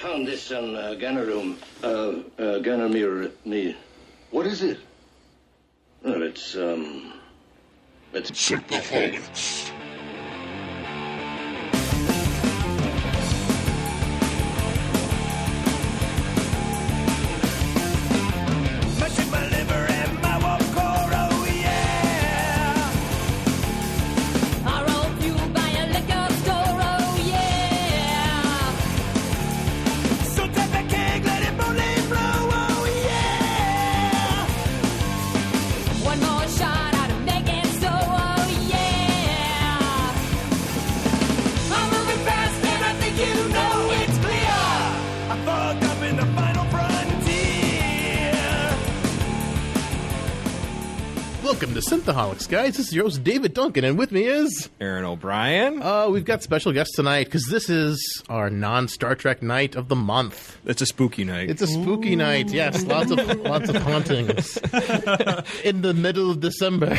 found this in Gunner room. Gunner mirror me. What is it? Well, it's Sympaholics. Welcome to Synthaholics, guys. This is your host, David Duncan, and with me is... Aaron O'Brien. We've got special guests tonight, because this is our non-Star Trek night of the month. It's a spooky night. It's a spooky night, yes. Lots of hauntings. In the middle of December.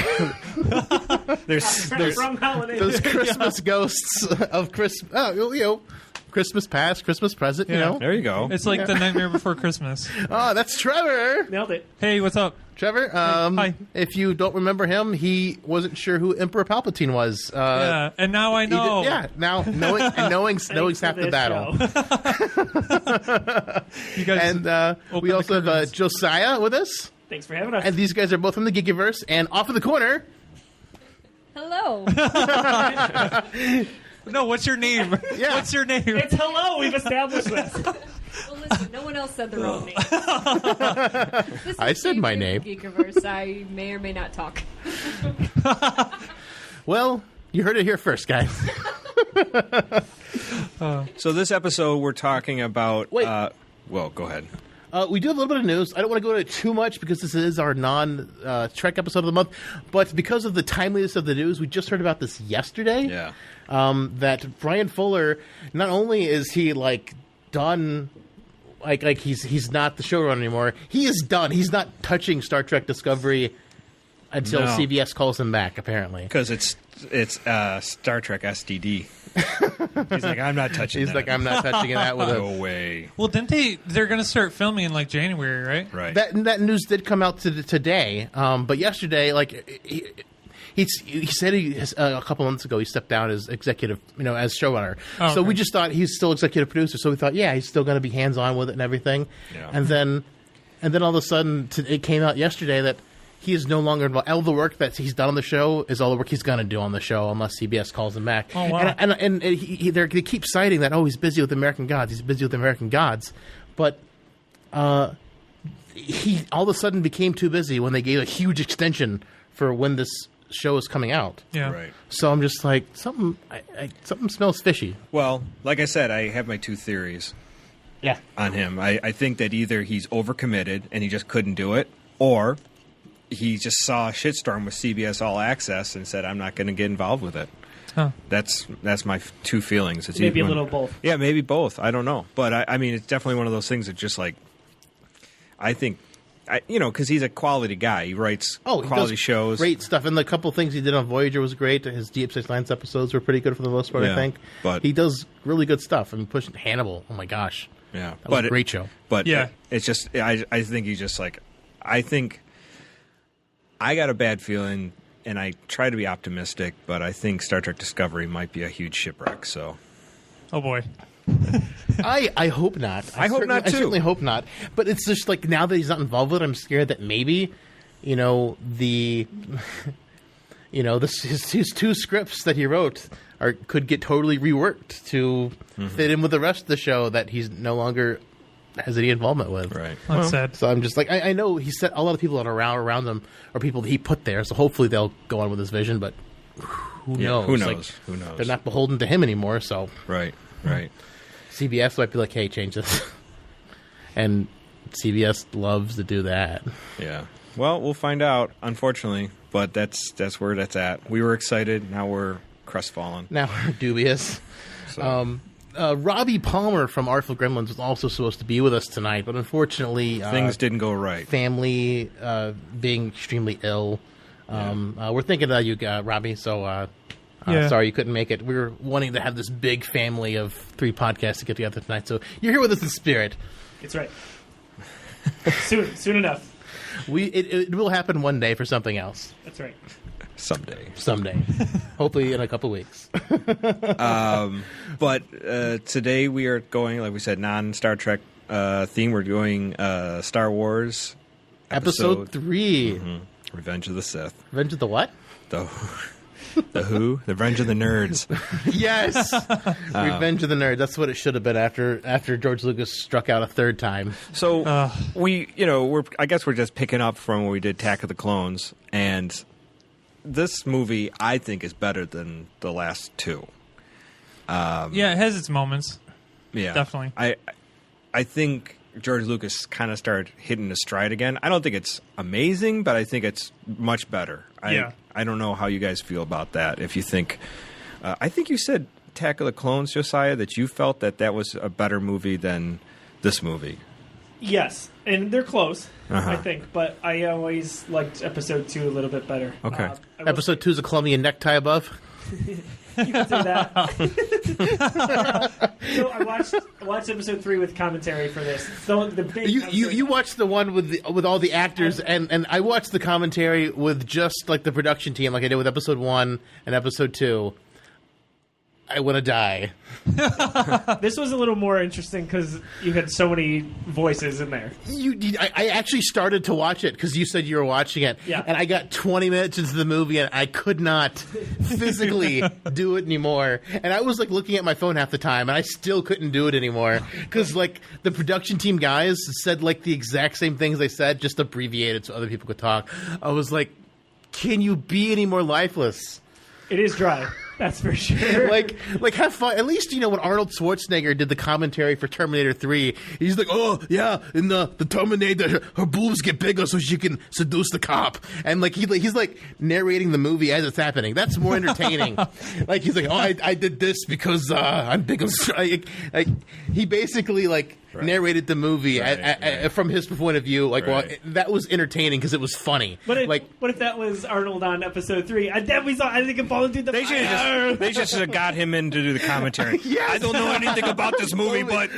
There's those Christmas ghosts of Christmas... Christmas past, Christmas present, you know. There you go. It's like the Nightmare Before Christmas. Oh, that's Trevor. Nailed it. Hey, what's up? Trevor, Hi. If you don't remember him, he wasn't sure who Emperor Palpatine was. Yeah, and now I know. Now knowing half the battle. You guys And we also have Josiah with us. Thanks for having us. And these guys are both from the Geekiverse. And off in the corner... Hello. No, what's your name? Yeah. What's your name? It's hello. We've established this. Well, listen, no one else said the wrong name. This is I said my name. Geekiverse. I may or may not talk. Well, you heard it here first, guys. So this episode we're talking about... Wait. Well, go ahead. We do have a little bit of news. I don't want to go into it too much because this is our non-Trek episode of the month. But because of the timeliness of the news, we just heard about this yesterday. Yeah. That Brian Fuller, not only is he done, he's not the showrunner anymore. He is done. He's not touching Star Trek Discovery until CBS calls him back. Apparently, Because it's Star Trek STD. He's like, I'm not touching he's that. like, I'm not touching that with No a. way. Well, didn't they're going to start filming in January, right? Right. That news did come out today, but yesterday, he said a couple months ago he stepped down as executive, as showrunner. Oh, so okay. we just thought he's still executive producer. So we thought, yeah, he's still going to be hands on with it and everything. Yeah. And then all of a sudden, it came out yesterday that he is no longer involved. All the work that he's done on the show is all the work he's going to do on the show, unless CBS calls him back. Oh, wow. And they keep citing that, he's busy with American Gods. He's busy with American Gods, but he all of a sudden became too busy when they gave a huge extension for when this show is coming out. Yeah. Right. So I'm just like, something smells fishy. Well, like I said, I have my two theories Yeah. on him. I think that either he's overcommitted and he just couldn't do it, or he just saw a shitstorm with CBS All Access and said, I'm not going to get involved with it. Huh. That's my two feelings. It's Maybe either a little both. Yeah, maybe both. I don't know. But, I mean, it's definitely one of those things that just I think, because he's a quality guy. He writes He quality does shows. Great stuff. And the couple things he did on Voyager was great. His Deep Space Nine episodes were pretty good for the most part, I Yeah, think. but- he does really good stuff. I mean, pushing Hannibal. Oh, my gosh. Yeah. That was a great show. But Yeah. it's just, I think he's just I think I got a bad feeling, and I try to be optimistic, but I think Star Trek Discovery might be a huge shipwreck, so. Oh, boy. I hope not. I hope not, I too. certainly hope not. But it's just now that he's not involved with it, I'm scared that maybe, his two scripts that he wrote could get totally reworked to fit in with the rest of the show that he's no longer has any involvement with. Right. That's sad. So I'm just I know he set a lot of people around him are people that he put there, so hopefully they'll go on with his vision, but who knows? Who knows? Who knows? They're not beholden to him anymore, so Right. CBS might be like, hey, change this. And CBS loves to do that. Yeah. Well, we'll find out, unfortunately, but that's where that's at. We were excited, now we're crestfallen. Now we're dubious. So. Robbie Palmer from Artful Gremlins was also supposed to be with us tonight, but unfortunately... Things didn't go right. Family being extremely ill. We're thinking of you, Robbie, so Yeah. Sorry you couldn't make it. We were wanting to have this big family of 3 podcasts to get together tonight, so you're here with us in spirit. It's right. Soon enough. It will happen one day for something else. That's right. Someday. Hopefully in a couple weeks. But today we are going, like we said, non-Star Trek theme. We're doing Star Wars Episode 3. Revenge of the Sith. Revenge of the what? The Who? The Revenge of the Nerds. Yes! Revenge of the Nerds. That's what it should have been after George Lucas struck out a third time. So I guess we're just picking up from when we did Attack of the Clones, and this movie I think is better than the last 2. Yeah, it has its moments. Yeah, Definitely. I think George Lucas kind of started hitting his stride again. I don't think it's amazing, but I think it's much better. I don't know how you guys feel about that. If you think, I think you said Attack of the Clones, Josiah, that you felt that was a better movie than this movie. Yes, and they're close, Uh-huh. I think, but I always liked Episode 2 a little bit better. Okay. I will Episode 2 is a Colombian necktie above. say- You can say that. So I watched Episode 3 with commentary for this. So the big You watched the one with all the actors, and I watched the commentary with just like the production team, like I did with Episode 1 and Episode 2. I want to die. This was a little more interesting because you had so many voices in there. I actually started to watch it because you said you were watching it, Yeah. and I got 20 minutes into the movie and I could not physically do it anymore. And I was like looking at my phone half the time, and I still couldn't do it anymore because like the production team guys said like the exact same things they said, just abbreviated so other people could talk. I was like, can you be any more lifeless? It is dry. That's for sure. like have fun. At least when Arnold Schwarzenegger did the commentary for Terminator 3, he's like, oh yeah, in the Terminator, her boobs get bigger so she can seduce the cop, and like he's like narrating the movie as it's happening. That's more entertaining. Like he's like, oh, I did this because I'm big. Like he basically like narrated the movie from his point of view. Like, well, that was entertaining because it was funny. But like, what if that was Arnold on Episode 3? I think it fallen through the They should have got him in to do the commentary. Yes. I don't know anything about this movie, but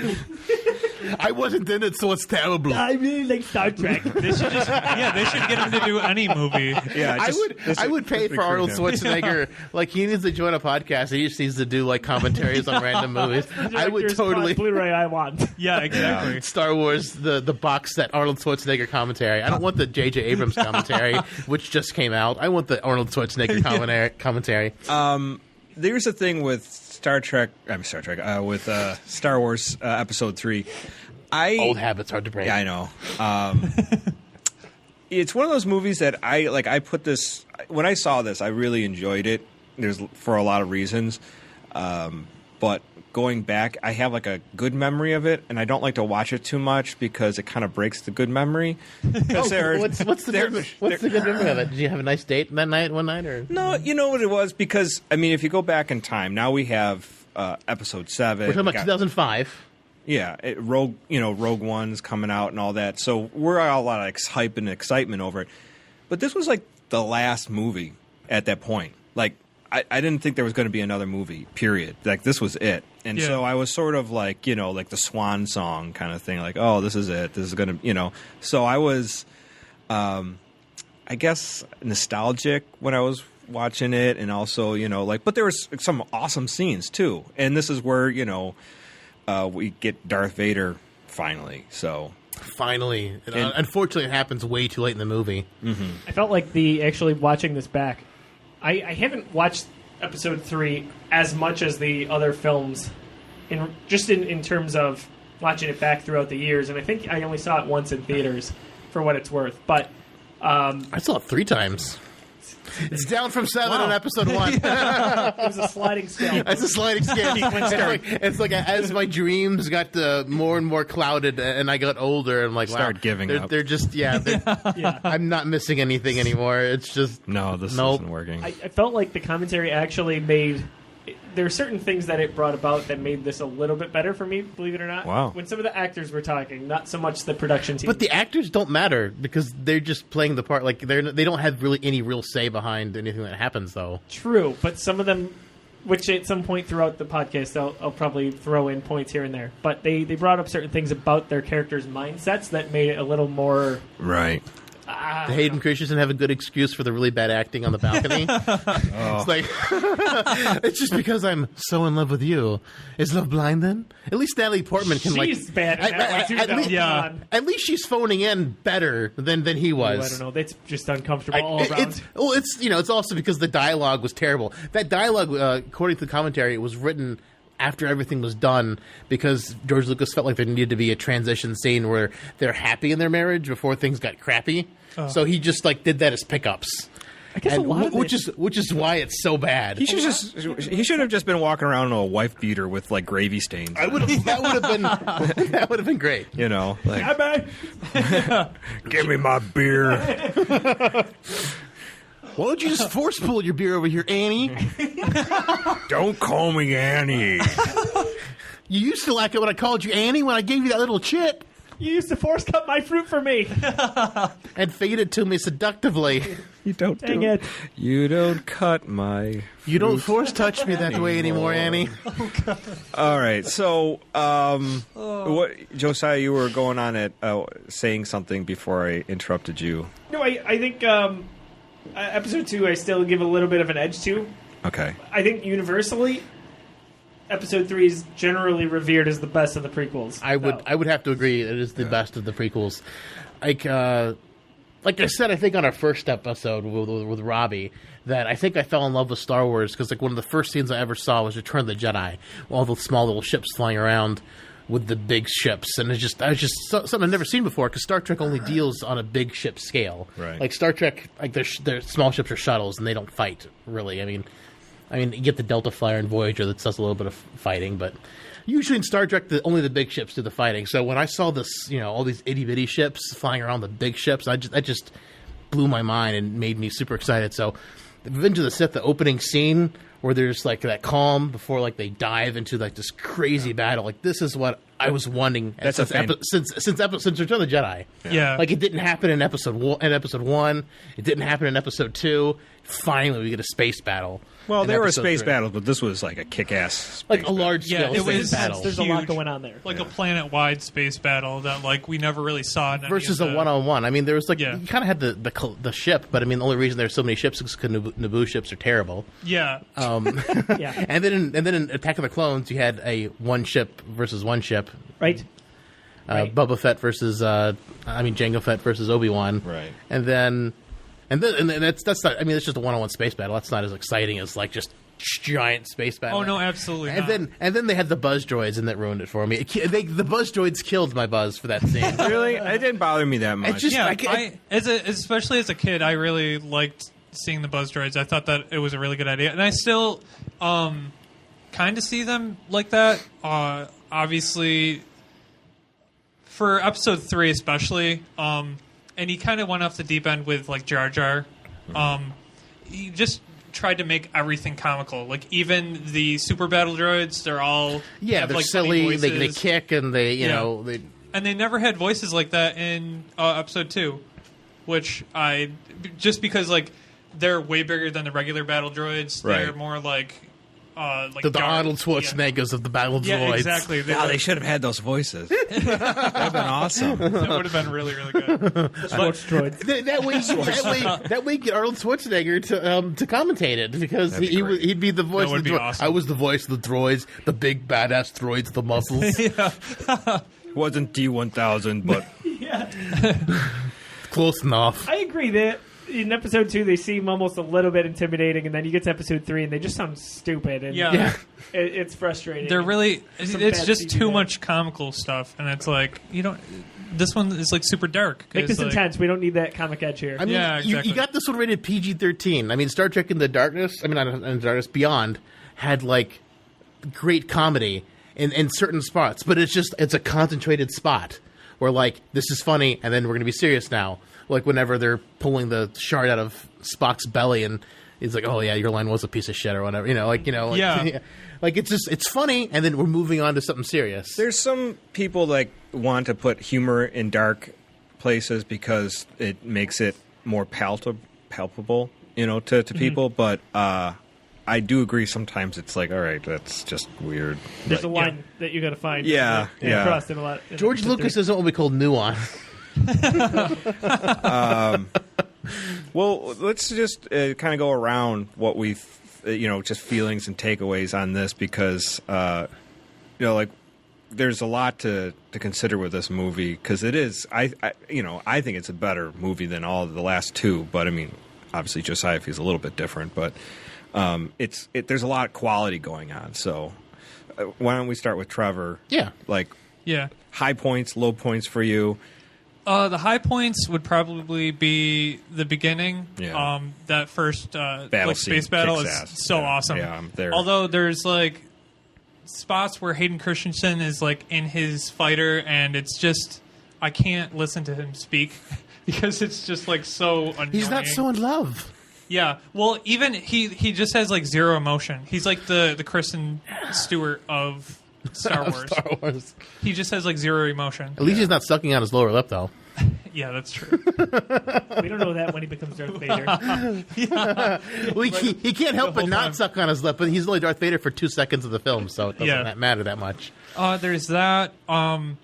I wasn't in it, so it's terrible. I really like Star Trek. They should get him to do any movie. yeah, I would pay for Arnold Schwarzenegger. Like he needs to join a podcast. He just needs to do like commentaries on random movies. I would totally Blu-ray I want. Yeah, exactly. Star Wars the box set Arnold Schwarzenegger commentary. I don't want the J.J. Abrams commentary, which just came out. I want the Arnold Schwarzenegger commentary. There's a thing with Star Wars Episode 3. Old habits hard to break. Yeah, I know. It's one of those movies that I put this when I saw this, I really enjoyed it. There's for a lot of reasons, but going back, I have like a good memory of it, and I don't like to watch it too much because it kind of breaks the good memory. What's the good memory of it? Did you have a nice date one night, or no? You know what it was, because I mean, if you go back in time, now we have Episode 7. We're talking about 2005. Yeah, Rogue One's coming out and all that. So we're all a lot of hype and excitement over it. But this was like the last movie at that point. Like, I didn't think there was going to be another movie, period. Like, this was it. And so I was sort of like, like the swan song kind of thing. Like, oh, this is it. This is going to, So I was, I guess, nostalgic when I was watching it. And also, but there was some awesome scenes, too. And this is where, we get Darth Vader finally. So finally, unfortunately, it happens way too late in the movie. Mm-hmm. I felt like actually watching this back, I haven't watched Episode 3 as much as the other films, in terms of watching it back throughout the years. And I think I only saw it once in theaters, for what it's worth. But I saw it 3 times. It's down from 7 on Episode 1. it was a sliding scale. It's a sliding scale. It's like as my dreams got more and more clouded, and I got older, I'm like, wow, giving up. They're just, yeah. I'm not missing anything anymore. It's just no, this isn't working. I felt like the commentary actually made there are certain things that it brought about that made this a little bit better for me, believe it or not. Wow. When some of the actors were talking, not so much the production team. But the actors don't matter because they're just playing the part. Like they don't have really any real say behind anything that happens, though. True, but some of them, which at some point throughout the podcast, I'll probably throw in points here and there. But they brought up certain things about their characters' mindsets that made it a little more... Right. The Hayden Christensen have a good excuse for the really bad acting on the balcony. It's like, it's just because I'm so in love with you. Is love blind then? At least Natalie Portman can She's bad in that one, too, at though. least, Yeah. At least she's phoning in better than he was. I don't know. That's just uncomfortable all around. It's also because the dialogue was terrible. That dialogue, according to the commentary, it was written after everything was done because George Lucas felt like there needed to be a transition scene where they're happy in their marriage before things got crappy. So he just did that as pickups. I guess And a lot of which is why it's so bad. He should have just been walking around in a wife beater with like gravy stains. That would have been great. You know, like, Bye-bye. give me my beer. Why don't you just force pull your beer over here, Annie? Don't call me Annie. You used to like it when I called you Annie when I gave you that little chip You used to force cut my fruit for me. and feed it to me seductively. You don't Dang do it. You don't cut my. You don't force touch me that way anymore, Annie. All right, so what, Josiah? You were going on at saying something before I interrupted you. No, I think episode 2 I still give a little bit of an edge to. Okay. I think universally, episode 3 is generally revered as the best of the prequels. I would have to agree. It is the best of the prequels. Like I said, I think on our first episode with Robbie, that I think I fell in love with Star Wars because like one of the first scenes I ever saw was Return of the Jedi, all the small little ships flying around with the big ships, and it's something I've never seen before because Star Trek only deals on a big ship scale. Right. Like Star Trek, like their small ships are shuttles and they don't fight really. I mean, you get the Delta Flyer and Voyager that does a little bit of fighting, but usually in Star Trek, only the big ships do the fighting. So when I saw this, all these itty bitty ships flying around the big ships, that just blew my mind and made me super excited. So, Revenge of the Sith, the opening scene where there's like that calm before like they dive into like this crazy battle, like this is what I was wanting since Return of the Jedi. Yeah. Like it didn't happen in episode 1. It didn't happen in episode 2. Finally, we get a space battle. Well, in there were episode space 3. battles, but this was like a kick-ass space Like a large scale it space was battle. There's a lot huge. going on there. Like a planet-wide space battle that like we never really saw in any Versus of a the- one-on-one. I mean, there was like Yeah. you kind of had the ship, but I mean, the only reason there's so many ships is because Naboo ships are terrible. Yeah. Yeah. And then in Attack of the Clones, you had a one ship versus one ship. Right? Right. Boba Fett versus Jango Fett versus Obi-Wan. Right. And then that's not. I mean, it's just a one-on-one space battle. That's not as exciting as like just giant space battle. Oh no, absolutely And not. then they had the buzz droids, and that ruined it for me. The buzz droids killed my buzz for that scene. Really? It didn't bother me that much. It's just Yeah, especially as a kid, I really liked seeing the buzz droids. I thought that it was a really good idea, and I still kind of see them like that. Obviously, for episode 3 especially, and he kind of went off the deep end with like Jar Jar. He just tried to make everything comical. Like even the super battle droids, they're all have, they're like, funny silly. They voices. kick and they And they never had voices like that in episode 2, which just because like they're way bigger than the regular battle droids. They're Right. more like the dark. Arnold Schwarzeneggers of the battle droids. Yeah, exactly. They should have had those voices. That'd have been awesome. That would have been really, really good. Sports droids. That way, get Arnold Schwarzenegger to commentate it because That'd be great. he'd be the voice. That of the would be droid. awesome. I was the voice of the droids, the big badass droids, the muscles. Wasn't D1000, but Close enough. I agree that in episode 2 they seem almost a little bit intimidating, and then you get to episode 3 and they just sound stupid. And Yeah. it's frustrating. They're really. Some It's bad just CGI. too much comical stuff, and it's like you don't. This one is like super dark. Make 'cause, this like, intense. We don't need that comic edge here. I mean, Yeah, exactly. you got this one rated PG-13. I mean, Star Trek in the Darkness. I mean, not in the Darkness Beyond had like great comedy in certain spots, but it's a concentrated spot where like this is funny, and then we're going to be serious now. Like whenever they're pulling the shard out of Spock's belly and He's like, "Oh yeah, your line was a piece of shit," or whatever. Yeah. Like it's funny, and then we're moving on to something serious. There's some people like want to put humor in dark places because it makes it more palpable, to people. But I do agree. Sometimes it's like, all right, that's just weird. There's But, a line that you got to find. Yeah, yeah. Crossed in a lot. George Lucas doesn't want to be called nuance. Well, let's just kind of go around what we've, just feelings and takeaways on this because, there's a lot to consider with this movie because it is, I think it's a better movie than all of the last two. But I mean, obviously Josiah feels a little bit different, but there's a lot of quality going on. So why don't we start with Trevor? Yeah. Yeah. High points, low points for you. The high points would probably be the beginning. Yeah. That first Battle space scene battle kicks is ass. so Yeah. awesome. Yeah, I'm there. Although there's spots where Hayden Christensen is in his fighter, and it's just I can't listen to him speak because it's just so annoying. He's not so in love. Yeah. Well, even he just has zero emotion. He's like the Kristen Stewart of Star Wars. Star Wars. He just has zero emotion. At least he's not sucking on his lower lip, though. Yeah, that's true. We don't know that when he becomes Darth Vader. Well, he can't help but whole not time. suck on his lip, but he's only Darth Vader for 2 seconds of the film, so it doesn't matter that much. There's that. I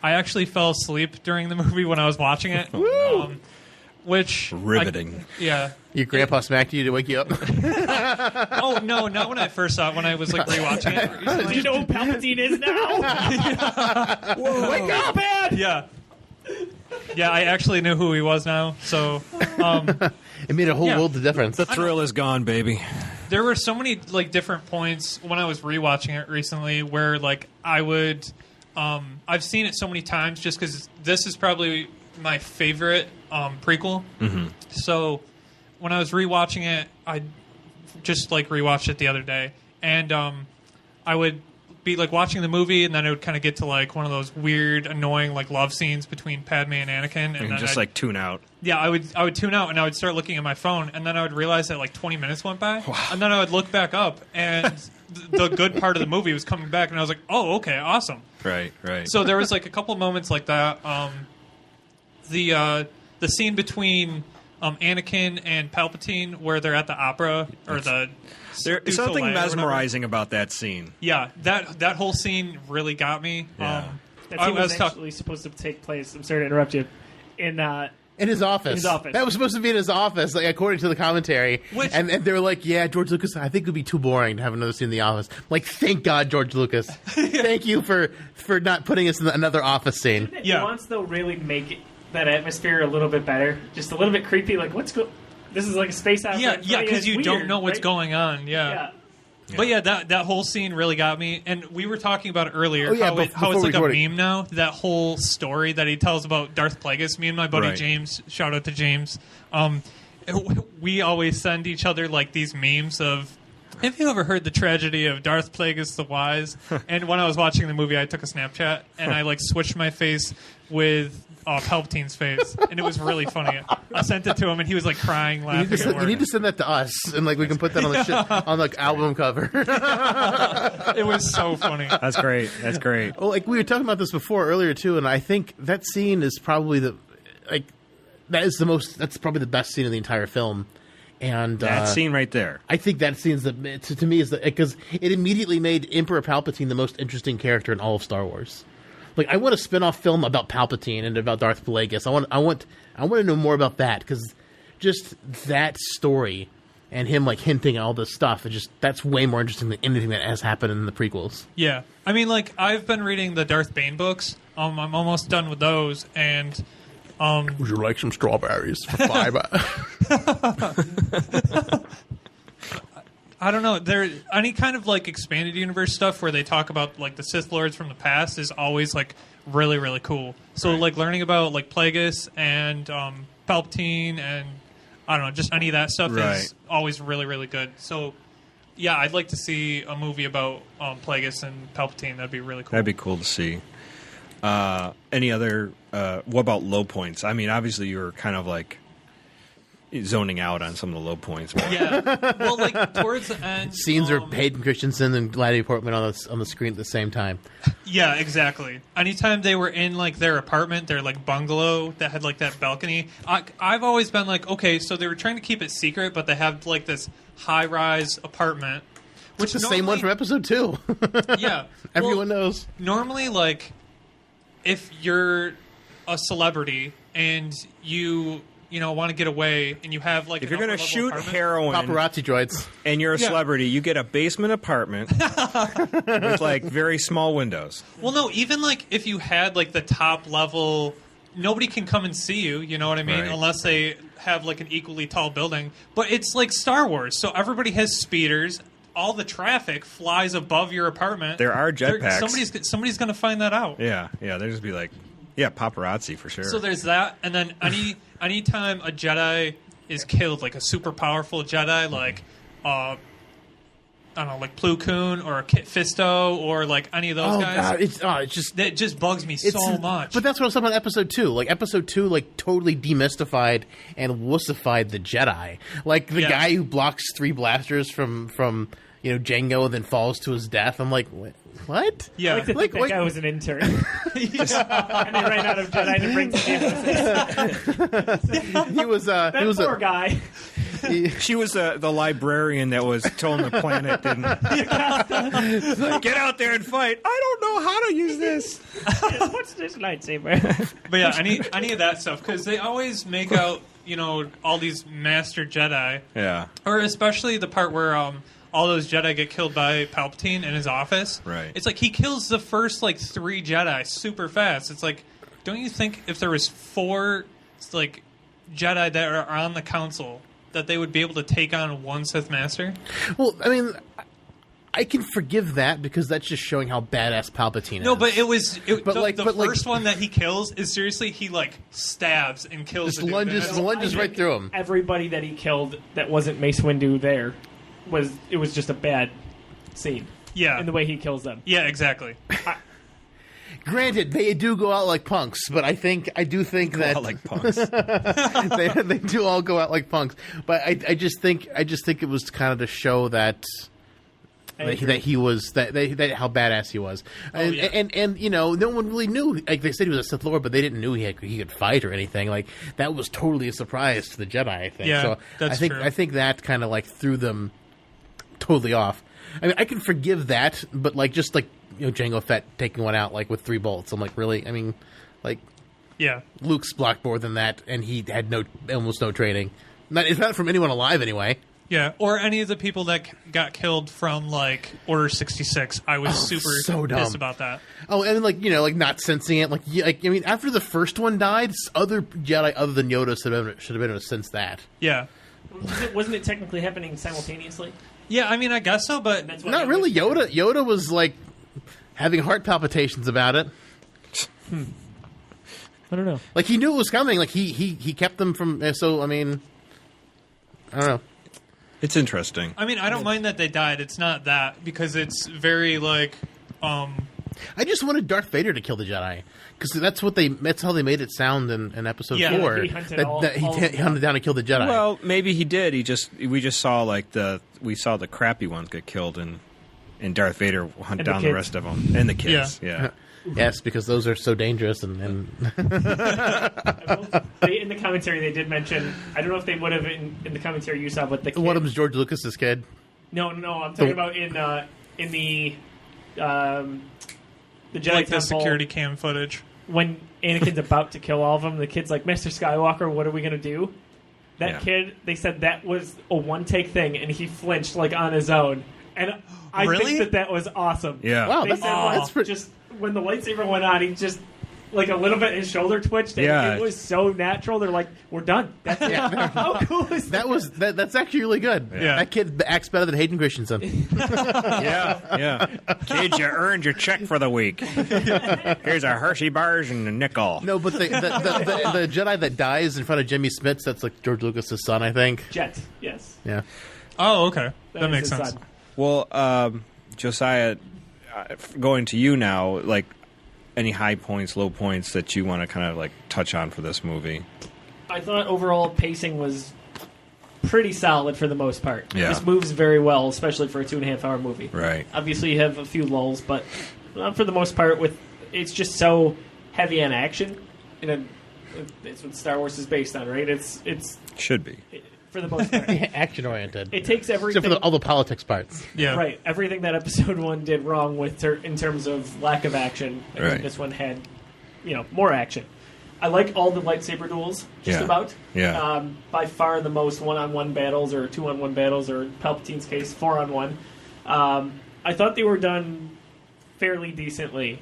actually fell asleep during the movie when I was watching it. Which Riveting. Yeah. Your grandpa smacked you to wake you up? Oh no, not when I first saw it. When I was rewatching it. Do you know who Palpatine is now? Whoa, wake up, man! Yeah. Yeah, I actually knew who he was now. So, It made a whole world of difference. The thrill is gone, baby. there were so many different points when I was rewatching it recently where I would, I've seen it so many times just because this is probably my favorite prequel. Mm-hmm. So when I was rewatching it, I just rewatched it the other day, and I would be watching the movie, and then it would kind of get to one of those weird, annoying love scenes between Padme and Anakin, and then just tune out. Yeah, I would tune out, and I would start looking at my phone, and then I would realize that 20 minutes went by, and then I would look back up, and the good part of the movie was coming back, and I was like, oh, okay, awesome. Right. So there was a couple of moments like that. The scene between Anakin and Palpatine where they're at the opera or There's something mesmerizing about that scene. Yeah, that whole scene really got me. Yeah. That scene was actually supposed to take place. I'm sorry to interrupt you. In his office. In his office. That was supposed to be in his office, according to the commentary. And they were like, yeah, George Lucas, I think it would be too boring to have another scene in the office. Thank God, George Lucas. Thank you for not putting us in another office scene. Didn't nuance, though, really make that atmosphere a little bit better? Just a little bit creepy. This is a space opera. Yeah, because you don't know what's going on. Yeah. But yeah, that whole scene really got me. And we were talking about it earlier, how it's a meme now. That whole story that he tells about Darth Plagueis. Me and my buddy James, shout out to James, we always send each other these memes of, have you ever heard the tragedy of Darth Plagueis the Wise? And when I was watching the movie, I took a Snapchat, and I switched my face with Palpatine's face, and it was really funny. I sent it to him, and he was crying, laughing. You need to send that to us, and we can put that on the on album cover. It was so funny. That's great. Well, we were talking about this earlier too, and I think that scene is probably that's probably the best scene in the entire film. And that scene right there, I think that scene's to me is because it immediately made Emperor Palpatine the most interesting character in all of Star Wars. I want a spin-off film about Palpatine and about Darth Plagueis. I want to know more about that, because just that story and him hinting at all this stuff, that's way more interesting than anything that has happened in the prequels. Yeah, I mean, I've been reading the Darth Bane books. I'm almost done with those, and would you like some strawberries for $5? I don't know. There any kind of expanded universe stuff where they talk about the Sith Lords from the past is always really, really cool. So learning about Plagueis and Palpatine and I don't know, just any of that stuff is always really, really good. So yeah, I'd like to see a movie about Plagueis and Palpatine. That'd be really cool. That'd be cool to see. Any other? What about low points? I mean, obviously you were kind of zoning out on some of the low points. Yeah. Well, like towards the end, Scenes are Hayden Christensen and Gladys Portman on the screen at the same time. Yeah, exactly. Anytime they were in like their apartment, their like bungalow that had like that balcony, I've always been like, okay, so they were trying to keep it secret, but they have like this high-rise apartment, which It's the same one from episode 2. Yeah, Everyone knows. Normally, like if you're a celebrity and you want to get away and you have like If you're going to shoot heroin Paparazzi droids. and you're a celebrity, you get a basement apartment with like very small windows. Well, no, even like if you had like the top level, nobody can come and see you, you know what I mean? Right. Unless they have like an equally tall building. But it's like Star Wars, so everybody has speeders. All the traffic flies above your apartment. There are jetpacks. Somebody's going to find that out. Yeah, they'll just be like, yeah, paparazzi for sure. So there's that, and then anytime a Jedi is killed, like a super powerful Jedi, like I don't know, like Plo Koon or Kit Fisto or like any of those guys. God, it's just It just bugs me so much. But that's what I was talking about episode 2. Like episode 2, like totally demystified and wussified the Jedi. Like the guy who blocks 3 blasters from Jango and then falls to his death. I'm like, what? Yeah. I like to think that guy was an intern. And they ran out of Jedi to bring to He was that poor guy. She was the librarian that was told the planet didn't. Get out there and fight. I don't know how to use this. What's this lightsaber? But yeah, any of that stuff, because they always make out, all these master Jedi. Yeah. Or especially the part where all those Jedi get killed by Palpatine in his office. Right. It's like he kills the first like 3 Jedi super fast. It's like, don't you think if there was 4 like Jedi that are on the council that they would be able to take on one Sith Master? Well, I mean, I can forgive that because that's just showing how badass Palpatine is. No, but the like, first one that he kills is seriously he like stabs and kills. Just the dude. lunges right through him. Everybody that he killed that wasn't Mace Windu there was just a bad scene. Yeah, in the way he kills them. Yeah, exactly. Granted, they do go out like punks, but I do think that out like punks. they do all go out like punks. But I just think it was kind of to show that he was that how badass he was, and no one really knew. Like they said, he was a Sith Lord, but they didn't know he could fight or anything. Like that was totally a surprise to the Jedi. I think. Yeah, so that's true. I think that kind of like threw them totally off. I mean, I can forgive that, but like just like Jango Fett taking one out like with 3 bolts. I'm like, really? I mean, like, yeah, Luke's blocked more than that, and he had almost no training. It's not from anyone alive anyway. Yeah, or any of the people that got killed from like Order 66. I was super pissed about that. Oh, and like like not sensing it. Like I mean, after the first one died, other Jedi other than Yoda should have been able to sense that. Yeah, wasn't it technically happening simultaneously? Yeah, I mean, I guess so, but not really. Yoda was like having heart palpitations about it. I don't know. Like he knew it was coming. Like he kept them from. So I mean, I don't know. It's interesting. I mean, I don't mind that they died. It's not that because it's very like. I just wanted Darth Vader to kill the Jedi because that's how they made it sound in episode 4. He hunted he hunted down and killed the Jedi. Well, maybe he did. We just saw the crappy ones get killed and Darth Vader hunt down the rest of them and the kids. Yeah. Yes, because those are so dangerous and in the commentary they did mention. I don't know if they would have in the commentary you saw, but the kid, one of them's George Lucas's kid. No, I'm talking about in the Jedi like Temple, the security cam footage when Anakin's about to kill all of them. The kid's like, Master Skywalker, what are we gonna do? That kid, they said that was a one-take thing, and he flinched like on his own. And I think that was awesome. Yeah. Wow, they said just when the lightsaber went on, he just like a little bit his shoulder twitched. And it was so natural. They're like, we're done. That's it. How cool is that? That's actually really good. Yeah. That kid acts better than Hayden Christensen. Yeah. Kids, you earned your check for the week. Here's a Hershey bars and a nickel. No, but the Jedi that dies in front of Jimmy Smits, that's like George Lucas's son, I think. Jet, yes. Yeah. Oh, okay. That makes his sense. son. Well, Josiah, going to you now, like any high points, low points that you want to kind of like touch on for this movie? I thought overall pacing was pretty solid for the most part. Yeah. This moves very well, especially for a 2.5-hour movie. Right. Obviously, you have a few lulls, but for the most part, it's just so heavy on action. It's what Star Wars is based on, right? It's Should be. for the most part. Action oriented. It takes everything. Except for all the politics parts. Yeah. Right. Everything that Episode 1 did wrong in terms of lack of action, I Right. think this one had, more action. I like all the lightsaber duels, just Yeah. about. Yeah. By far the most one-on-one battles, or two-on-one battles, or Palpatine's case, 4-on-1. I thought they were done fairly decently,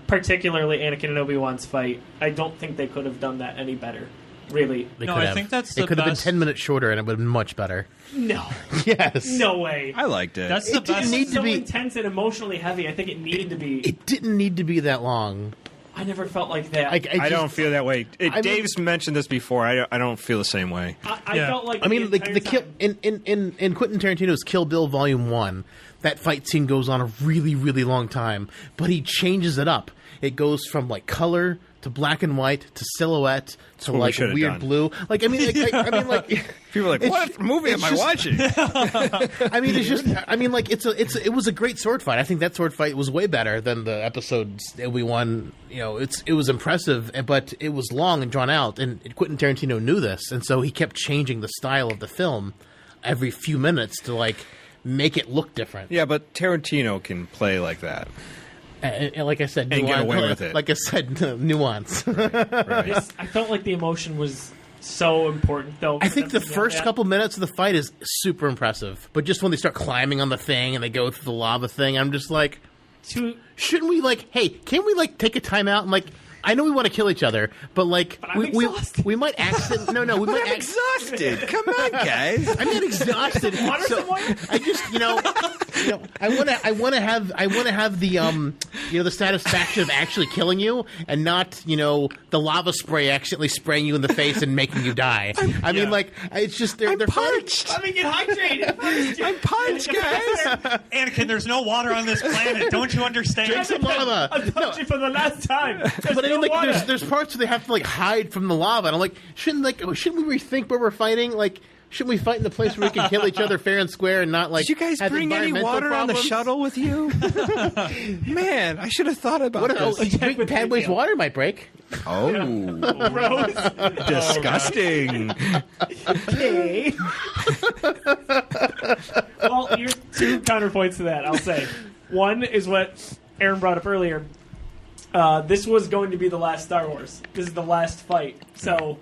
particularly Anakin and Obi-Wan's fight. I don't think they could have done that any better, really. They No, could I have. think that's It the could have been best. 10 minutes shorter, and it would have been much better. No. Yes. No way. I liked it. That's the It didn't best. need to so be- intense and emotionally heavy. I think it needed to be. It didn't need to be that long. I never felt like that. I don't feel that way. mean- Dave's mentioned this before. I don't feel the same way. I Yeah. felt like I mean, the the entire kill time- in Quentin Tarantino's Kill Bill Volume 1, that fight scene goes on a really, really long time, but he changes it up. It goes from like color to black and white to silhouette to what we like should have weird done. blue. Like I mean, like People are like, It's "What just- movie am it's I just- watching?" I mean, it's just. I mean, like it was a great sword fight. I think that sword fight was way better than the episodes Obi-Wan. It was impressive, but it was long and drawn out. And Quentin Tarantino knew this, and so he kept changing the style of the film every few minutes to like make it look different. Yeah, but Tarantino can play like that. And like I said, And get nuance, away with it. Like I said, nuance. Right. I felt like the emotion was so important, though. I think the first couple minutes of the fight is super impressive, but just when they start climbing on the thing and they go through the lava thing, I'm just like, shouldn't we hey, can't we take a time out and I know we want to kill each other, but I'm exhausted. we might accident. No, we might Exhausted. Come on, guys. I'm not exhausted. Water someone? I just I want to have the the satisfaction of actually killing you and not the lava spray accidentally spraying you in the face and making you die. I mean it's just they're punched. Let me get hydrated. I'm punched, guys. Anakin, there's no water on this planet. Don't you understand? Drink some lava. I'm touching for the last time. But I mean, water. there's parts where they have to hide from the lava, and I'm like, shouldn't we rethink where we're fighting? Shouldn't we fight in the place where we can kill each other fair and square and not Did you guys have bring any environmental water on the problems? shuttle with you? Man, I should have thought about this. with Padway's detail. water might break. Oh, disgusting. Okay. Well, here's two counterpoints to that, I'll say. One is what Aaron brought up earlier. This was going to be the last Star Wars. This is the last fight. So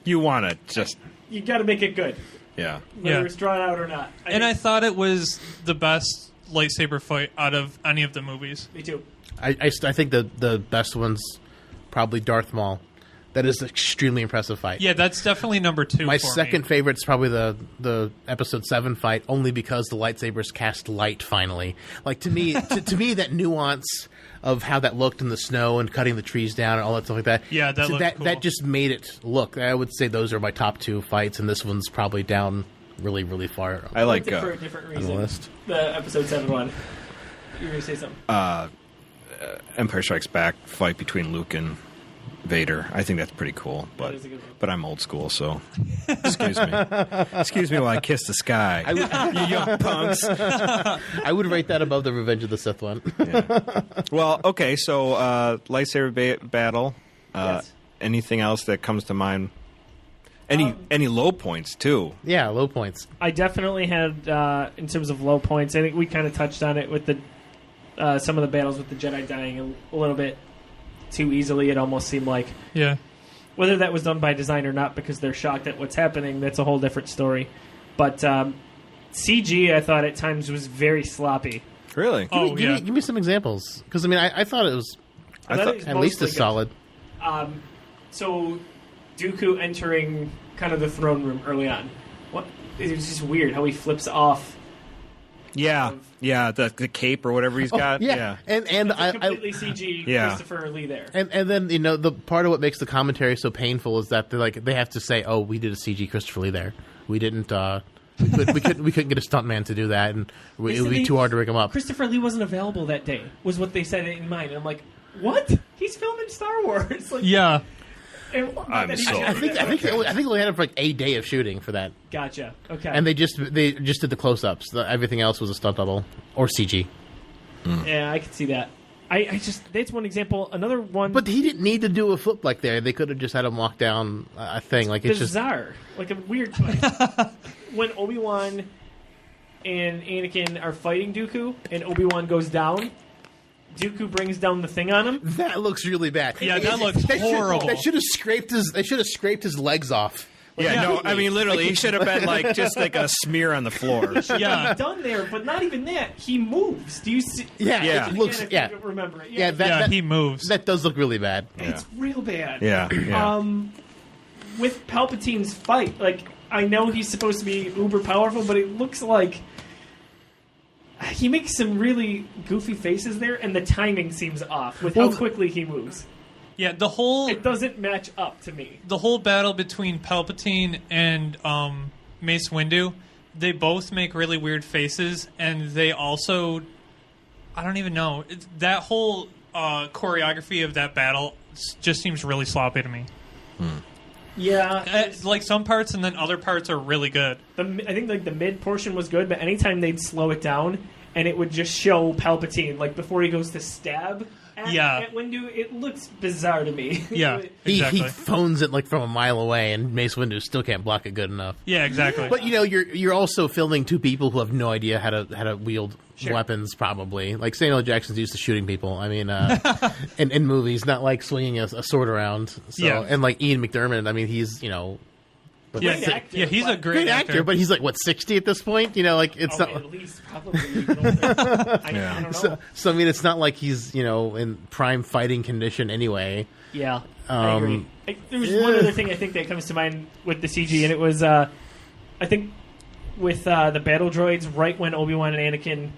You want to just, you got to make it good, yeah. whether Yeah. it's drawn out or not. I thought it was the best lightsaber fight out of any of the movies. Me too. I think the best one's probably Darth Maul. That is an extremely impressive fight. Yeah, that's definitely number 2 My for second me. favorite's probably the Episode 7 fight, only because the lightsabers cast light finally. To me, to me, that nuance of how that looked in the snow and cutting the trees down and all that stuff like that. Yeah, that looked cool. that just made it look. I would say those are my top 2 fights, and this one's probably down really, really far I like Liked it for a different on the reason. list. The Episode 7 one. You were going to say something. Empire Strikes Back fight between Luke and Vader. I think that's pretty cool, but is a good one. but I'm old school, so excuse me. Excuse me while I kiss the sky. You young punks. I would rate that above the Revenge of the Sith one. Well, okay, so lightsaber battle. Yes. Anything else that comes to mind? Any low points too? Yeah, low points. I definitely had, in terms of low points, I think we kind of touched on it with the some of the battles with the Jedi dying a little bit too easily. It almost seemed like, Yeah. whether that was done by design or not because they're shocked at what's happening, that's a whole different story. But CG, I thought at times was very sloppy. Really? Oh, yeah. Give me some examples, because I thought it was I thought it was at least mostly as good. solid. So Dooku entering kind of the throne room early on. What? It was just weird how he flips off. Yeah, yeah. The cape or whatever he's got. Yeah. And I Completely CG Yeah. Christopher Lee there. and then the part of what makes the commentary so painful is that they have to say, "Oh, we did a CG Christopher Lee there. We didn't. We couldn't get a stuntman to do that, and it would be too hard to rig him up." Christopher Lee wasn't available that day, was what they said in mind. And I'm like, what? He's filming Star Wars. Yeah. I'm sorry. I think they only had it for like a day of shooting for that, Gotcha. Okay. and they just did the close-ups. Everything else was a stunt double or CG. Yeah, I can see that. I just that's one example. Another one, But he didn't need to do a flip like there. They could have just had him walk down a thing. Like it's just bizarre, like a weird. When Obi-Wan and Anakin are fighting Dooku, and Obi-Wan goes down, Dooku brings down the thing on him. that looks really bad. Yeah, that looks horrible. They should have scraped his legs off. Yeah, no, I mean, literally, he should have been like just like a smear on the floor. Yeah. Done there, but not even that. He moves. Do you see? Yeah, Yeah. it looks. Again, I Yeah, can't remember it. yeah. He moves. That does look really bad. It's real bad. Yeah, yeah. With Palpatine's fight, like I know he's supposed to be uber powerful, but it looks like he makes some really goofy faces there, and the timing seems off with how quickly he moves. Yeah, the whole It doesn't match up to me. the whole battle between Palpatine and Mace Windu, they both make really weird faces, and they also, I don't even know, that whole choreography of that battle just seems really sloppy to me. Yeah, Like some parts, and then other parts are really good. I think like the mid portion was good, but anytime they'd slow it down and it would just show Palpatine like before he goes to stab at Windu, it looks bizarre to me. Yeah, He exactly. phones it like from a mile away, and Mace Windu still can't block it good enough. Yeah, exactly. But you're also filming two people who have no idea how to wield weapons. Probably like Samuel L. Jackson's used to shooting people. I mean, in movies, not like swinging a sword around. So, Yeah. and like Ian McDermott, I mean, he's yeah, actor, yeah, he's a but- great actor. but he's like what 60 at this point. Like it's not. At least probably. Even older. I don't know. So I mean, it's not like he's in prime fighting condition anyway. Yeah, I agree. There was one other thing I think that comes to mind with the CG, and it was I think with the battle droids, right when Obi-Wan and Anakin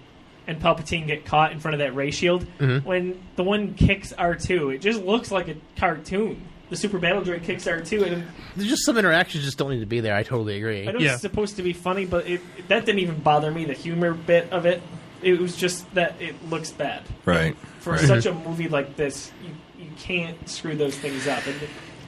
and Palpatine get caught in front of that ray shield, when the one kicks R2, it just looks like a cartoon. The super battle droid kicks R2, and There's just some interactions just don't need to be there. I totally agree. I know Yeah. it's supposed to be funny, but that didn't even bother me. The humor bit of it, it was just that it looks bad. Right. For such a movie like this, you can't screw those things up.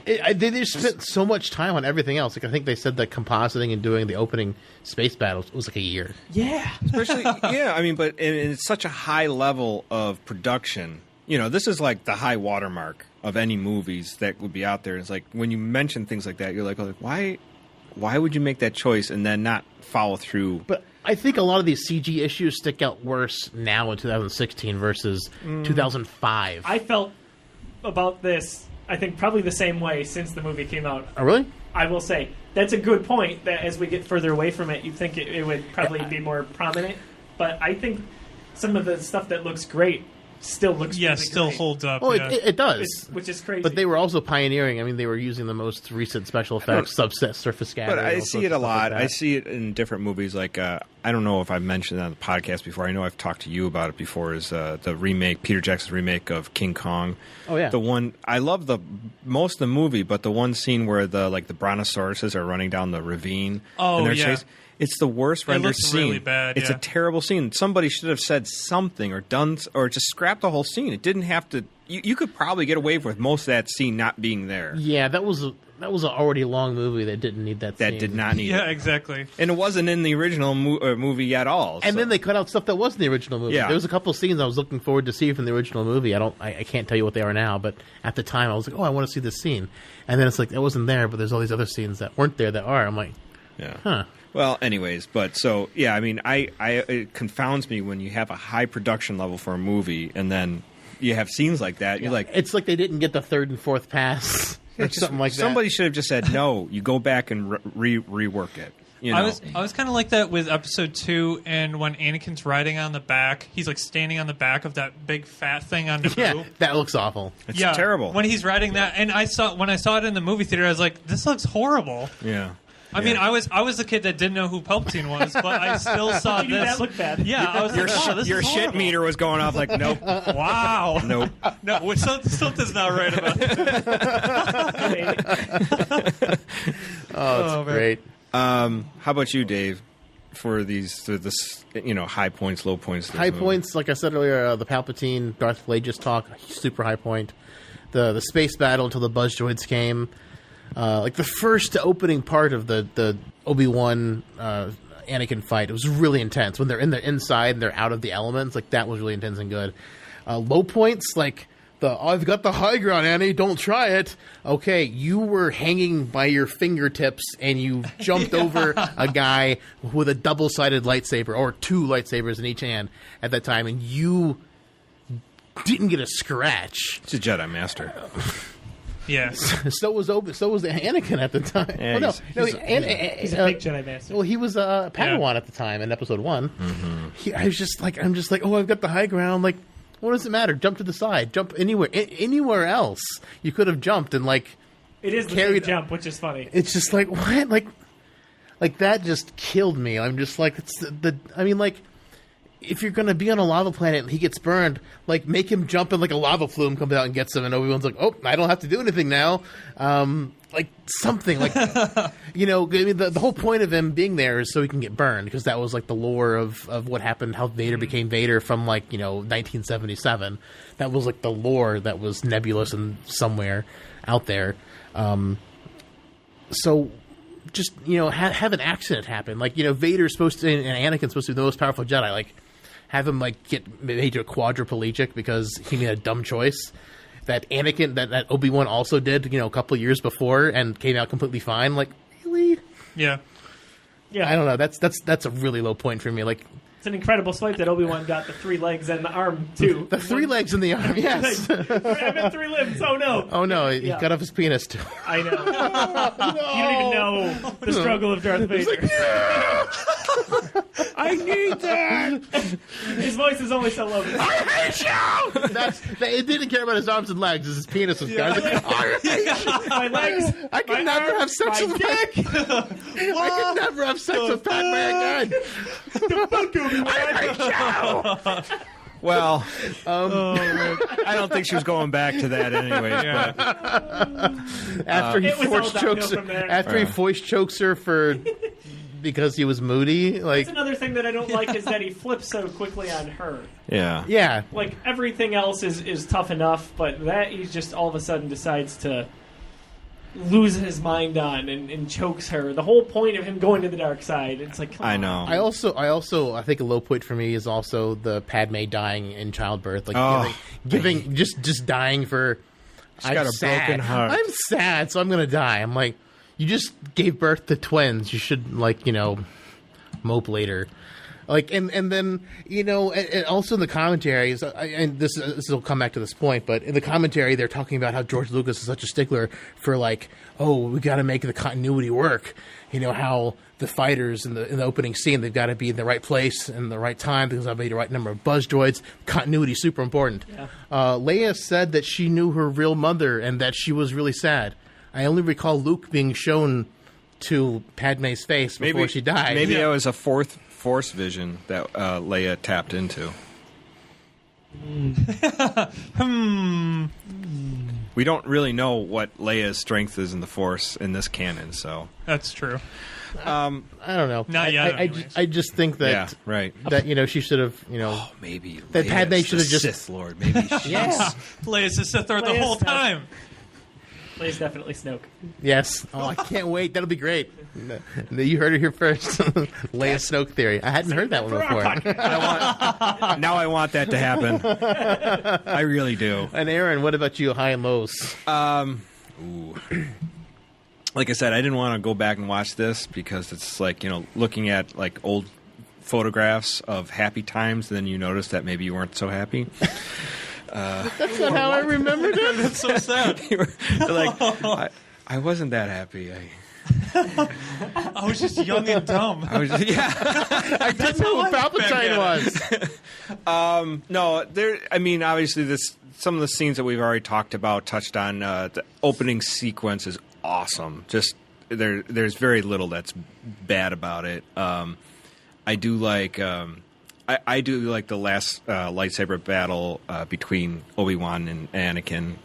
And They just spent so much time on everything else. Like I think they said that compositing and doing the opening space battles was like a year. yeah, Especially, yeah, I mean, but and it's such a high level of production. This is like the high watermark of any movies that would be out there. It's like when you mention things like that, you're like, why would you make that choice and then not follow through? But I think a lot of these CG issues stick out worse now in 2016 versus 2005. I felt about this. I think probably the same way since the movie came out. Oh, really? I will say that's a good point. That as we get further away from it, you'd think it would probably be more prominent. But I think some of the stuff that looks great still looks really still great. holds up. Oh, yeah. it does. Which is crazy. But they were also pioneering. I mean, they were using the most recent special effects, subset surface scattering. But I all see sorts it a of stuff lot. like that. I see it in different movies. Like I don't know if I've mentioned it on the podcast before. I know I've talked to you about it before. Is the remake, Peter Jackson's remake of King Kong? Oh yeah. The one I love most of the movie, but the one scene where the brontosauruses are running down the ravine. Oh, and they're yeah. chasing. It's the worst rendered looks scene. really bad, It's yeah. a terrible scene. Somebody should have said something or done or just scrapped the whole scene. It didn't have to. You could probably get away with most of that scene not being there. Yeah, that was an already long movie that didn't need that. That scene. did not need Yeah, it. exactly. And it wasn't in the original movie at all. And so. then they cut out stuff that was in the original movie. Yeah. There was a couple of scenes I was looking forward to see from the original movie. I can't tell you what they are now, but at the time I was like, oh, I want to see this scene. And then it's like, it wasn't there, but there's all these other scenes that weren't there that are. I'm like, Yeah. huh. Well, anyways, but so yeah, I mean, it confounds me when you have a high production level for a movie and then you have scenes like that. You're like, It's like they didn't get the third and fourth pass or something like that. somebody should have just said no. You go back and rework it. I was kind of like that with episode 2, and when Anakin's riding on the back, he's like standing on the back of that big fat thing on Naboo. Yeah, that looks awful. It's terrible. When he's riding that, and when I saw it in the movie theater, I was like, this looks horrible. Yeah. I mean, I was the kid that didn't know who Palpatine was, but I still saw You knew this. that looked bad. Yeah, I was Your, like, oh, this your is shit horrible. meter was going off like, nope, Wow. nope. No, something's not right about it. Oh, it's man. great. How about you, Dave? For this, high points, low points. of this High movie? points, like I said earlier, the Palpatine, Darth Plagueis talk, super high point. the space battle until the buzz droids came. Like the first opening part of the Obi-Wan Anakin fight, it was really intense. When they're inside and they're out of the elements, like that was really intense and good. Low points, like I've got the high ground, Annie, don't try it. Okay, you were hanging by your fingertips and you jumped over a guy with a double-sided lightsaber, or 2 lightsabers in each hand at that time, and you didn't get a scratch. It's a Jedi Master. Yeah. So was the Anakin at the time. Yeah, He's a big Jedi Master. Well, he was a Padawan at the time in Episode 1. Mm-hmm. I'm just like, oh, I've got the high ground. Like, what does it matter? Jump to the side. Jump anywhere else. You could have jumped and like. It is the big jump, which is funny. It's just like what, like that just killed me. I'm just like I mean, like, if you're going to be on a lava planet and he gets burned, like, make him jump and, like, a lava flume comes out and gets him, and Obi-Wan's like, oh, I don't have to do anything now. Like, something. Like, you know, I mean, the whole point of him being there is so he can get burned, because that was, like, the lore of what happened, how Vader became Vader from, like, you know, 1977. That was, like, the lore that was nebulous and somewhere out there. So just, you know, have an accident happen. Like, you know, Vader's supposed to, and Anakin's supposed to be the most powerful Jedi. Like, have him, like, get made a quadriplegic because he made a dumb choice that Anakin, that Obi-Wan also did, you know, a couple of years before and came out completely fine. Like, really? Yeah. I don't know. That's a really low point for me. Like, it's an incredible swipe that Obi-Wan got the 3 legs and the arm, too. The 3 legs in the arm, yes. I meant 3 limbs. Oh, no. Oh, no. He cut off his penis, too. I know. No. You don't even know the struggle of Darth Vader. Like, I need that. His voice is only so low. I hate you. It didn't care about his arms and legs. His penis was gone. Like, I hate you. My legs. I can never have sex with dick. I can never have sex with Padme again. I hate you. Well, I don't think she was going back to that anyway. Yeah. But After he It was force all chokes downhill from there. after he voice chokes her for because he was moody, like, That's another thing that I don't like is that he flips so quickly on her. yeah. yeah, Like, everything else is tough enough, but that he just all of a sudden decides to lose his mind on and chokes her. The whole point of him going to the dark side, it's like, come I on. know. I also think a low point for me is also the Padme dying in childbirth, like giving just dying for. She's got a broken heart. I'm sad, so I'm gonna die. I'm like, you just gave birth to twins. You should, like, you know, mope later. Like, and then, you know, and also in the commentaries, and this will come back to this point, but in the commentary, they're talking about how George Lucas is such a stickler for, like, oh, we got to make the continuity work. You know, how the fighters in the opening scene, they've got to be in the right place and the right time because I'll be the right number of buzz droids. Continuity is super important. Yeah. Leia said that she knew her real mother and that she was really sad. I only recall Luke being shown to Padme's face before she died. Maybe that was a fourth Force vision that Leia tapped into. We don't really know what Leia's strength is in the Force in this canon, so That's true. I don't know. Not yet, I just think that yeah, right. that, you know, she should have, you know, Maybe that Leia's Padme should have the just Sith Lord. Maybe she's Leia's a Sith Lord the Leia's whole Sith. time. Leia's definitely Snoke. yes. Oh, I can't wait. That'll be great. You heard it here first. Leia Snoke theory. I hadn't heard that one before. Now I want that to happen. I really do. And Aaron, what about you? High and lows. Like I said, I didn't want to go back and watch this because it's like, you know, looking at like old photographs of happy times, and then you notice that maybe you weren't so happy. That's not how I remembered it. That's so sad. Like, I wasn't that happy. I was just young and dumb. I was just, yeah. I didn't know who Palpatine was. No, there. I mean, obviously, some of the scenes that we've already talked about touched on. The opening sequence is awesome. Just there's very little that's bad about it. I do like. I do like the last lightsaber battle between Obi-Wan and Anakin.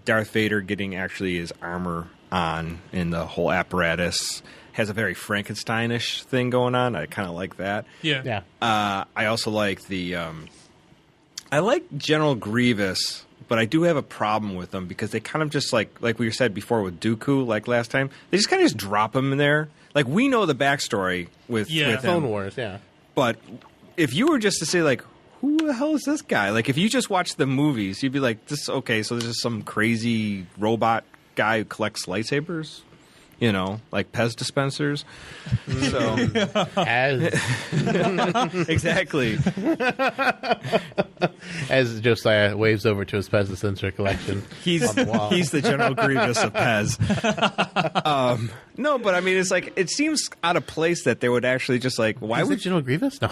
Darth Vader getting actually his armor on in the whole apparatus has a very Frankensteinish thing going on. I kind of like that. Yeah. Yeah. I also like the. I like General Grievous but I do have a problem with them because they kind of just like we said before with Dooku, like last time, they just kind of just drop him in there. Like, we know the backstory with Clone him, Wars, yeah. but if you were just to say like, who the hell is this guy? Like, if you just watch the movies, you'd be like, "This okay? So this is some crazy robot guy who collects lightsabers, like Pez dispensers." So exactly. As Josiah waves over to his Pez dispenser collection, He's on the wall. he's the General Grievous of Pez. No, but I mean, it's like it seems out of place that they would actually just like, why Is would it General Grievous? No.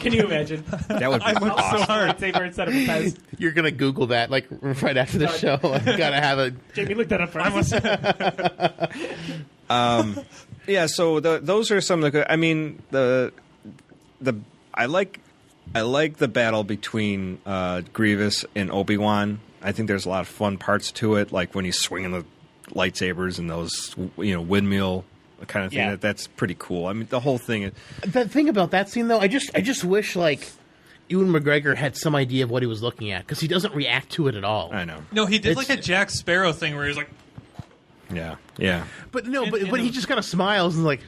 Can you imagine? that would be So awesome. hard. Lightsaber instead of a Pez. You're gonna Google that like right after the show. Like, gotta have a. Jamie, look that up first. Yeah, so those are some of the. I mean, I like the battle between Grievous and Obi-Wan. I think there's a lot of fun parts to it, like when he's swinging the lightsabers and those windmill kind of thing. Yeah. That's pretty cool. I mean, the whole thing is. The thing about that scene, though, I just wish like Ewan McGregor had some idea of what he was looking at because he doesn't react to it at all. I know. No, he did It's- like a Jack Sparrow thing where he was like, Yeah. But no, In- but in he a- just kind of smiles and like,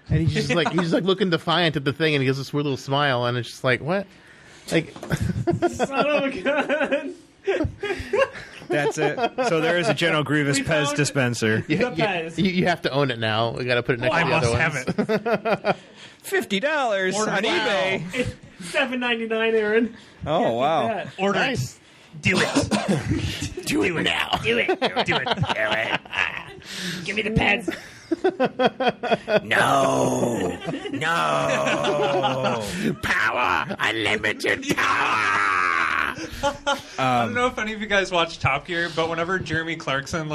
and he's just like looking defiant at the thing, and he gives this weird little smile, and it's just like what, like. Son of a gun. That's it. So there is a General Grievous We Pez found- dispenser. The Pez. You have to own it now. We got to put it next I to the must other have ones. it. $50 on eBay. It's $7.99, Aaron. Oh wow. Yeah. Order Nice. it. Do it. Do it now. Do it. Do it. Give me the Pez. No. Power. Unlimited power. I don't know if any of you guys watch Top Gear, but whenever Jeremy Clarkson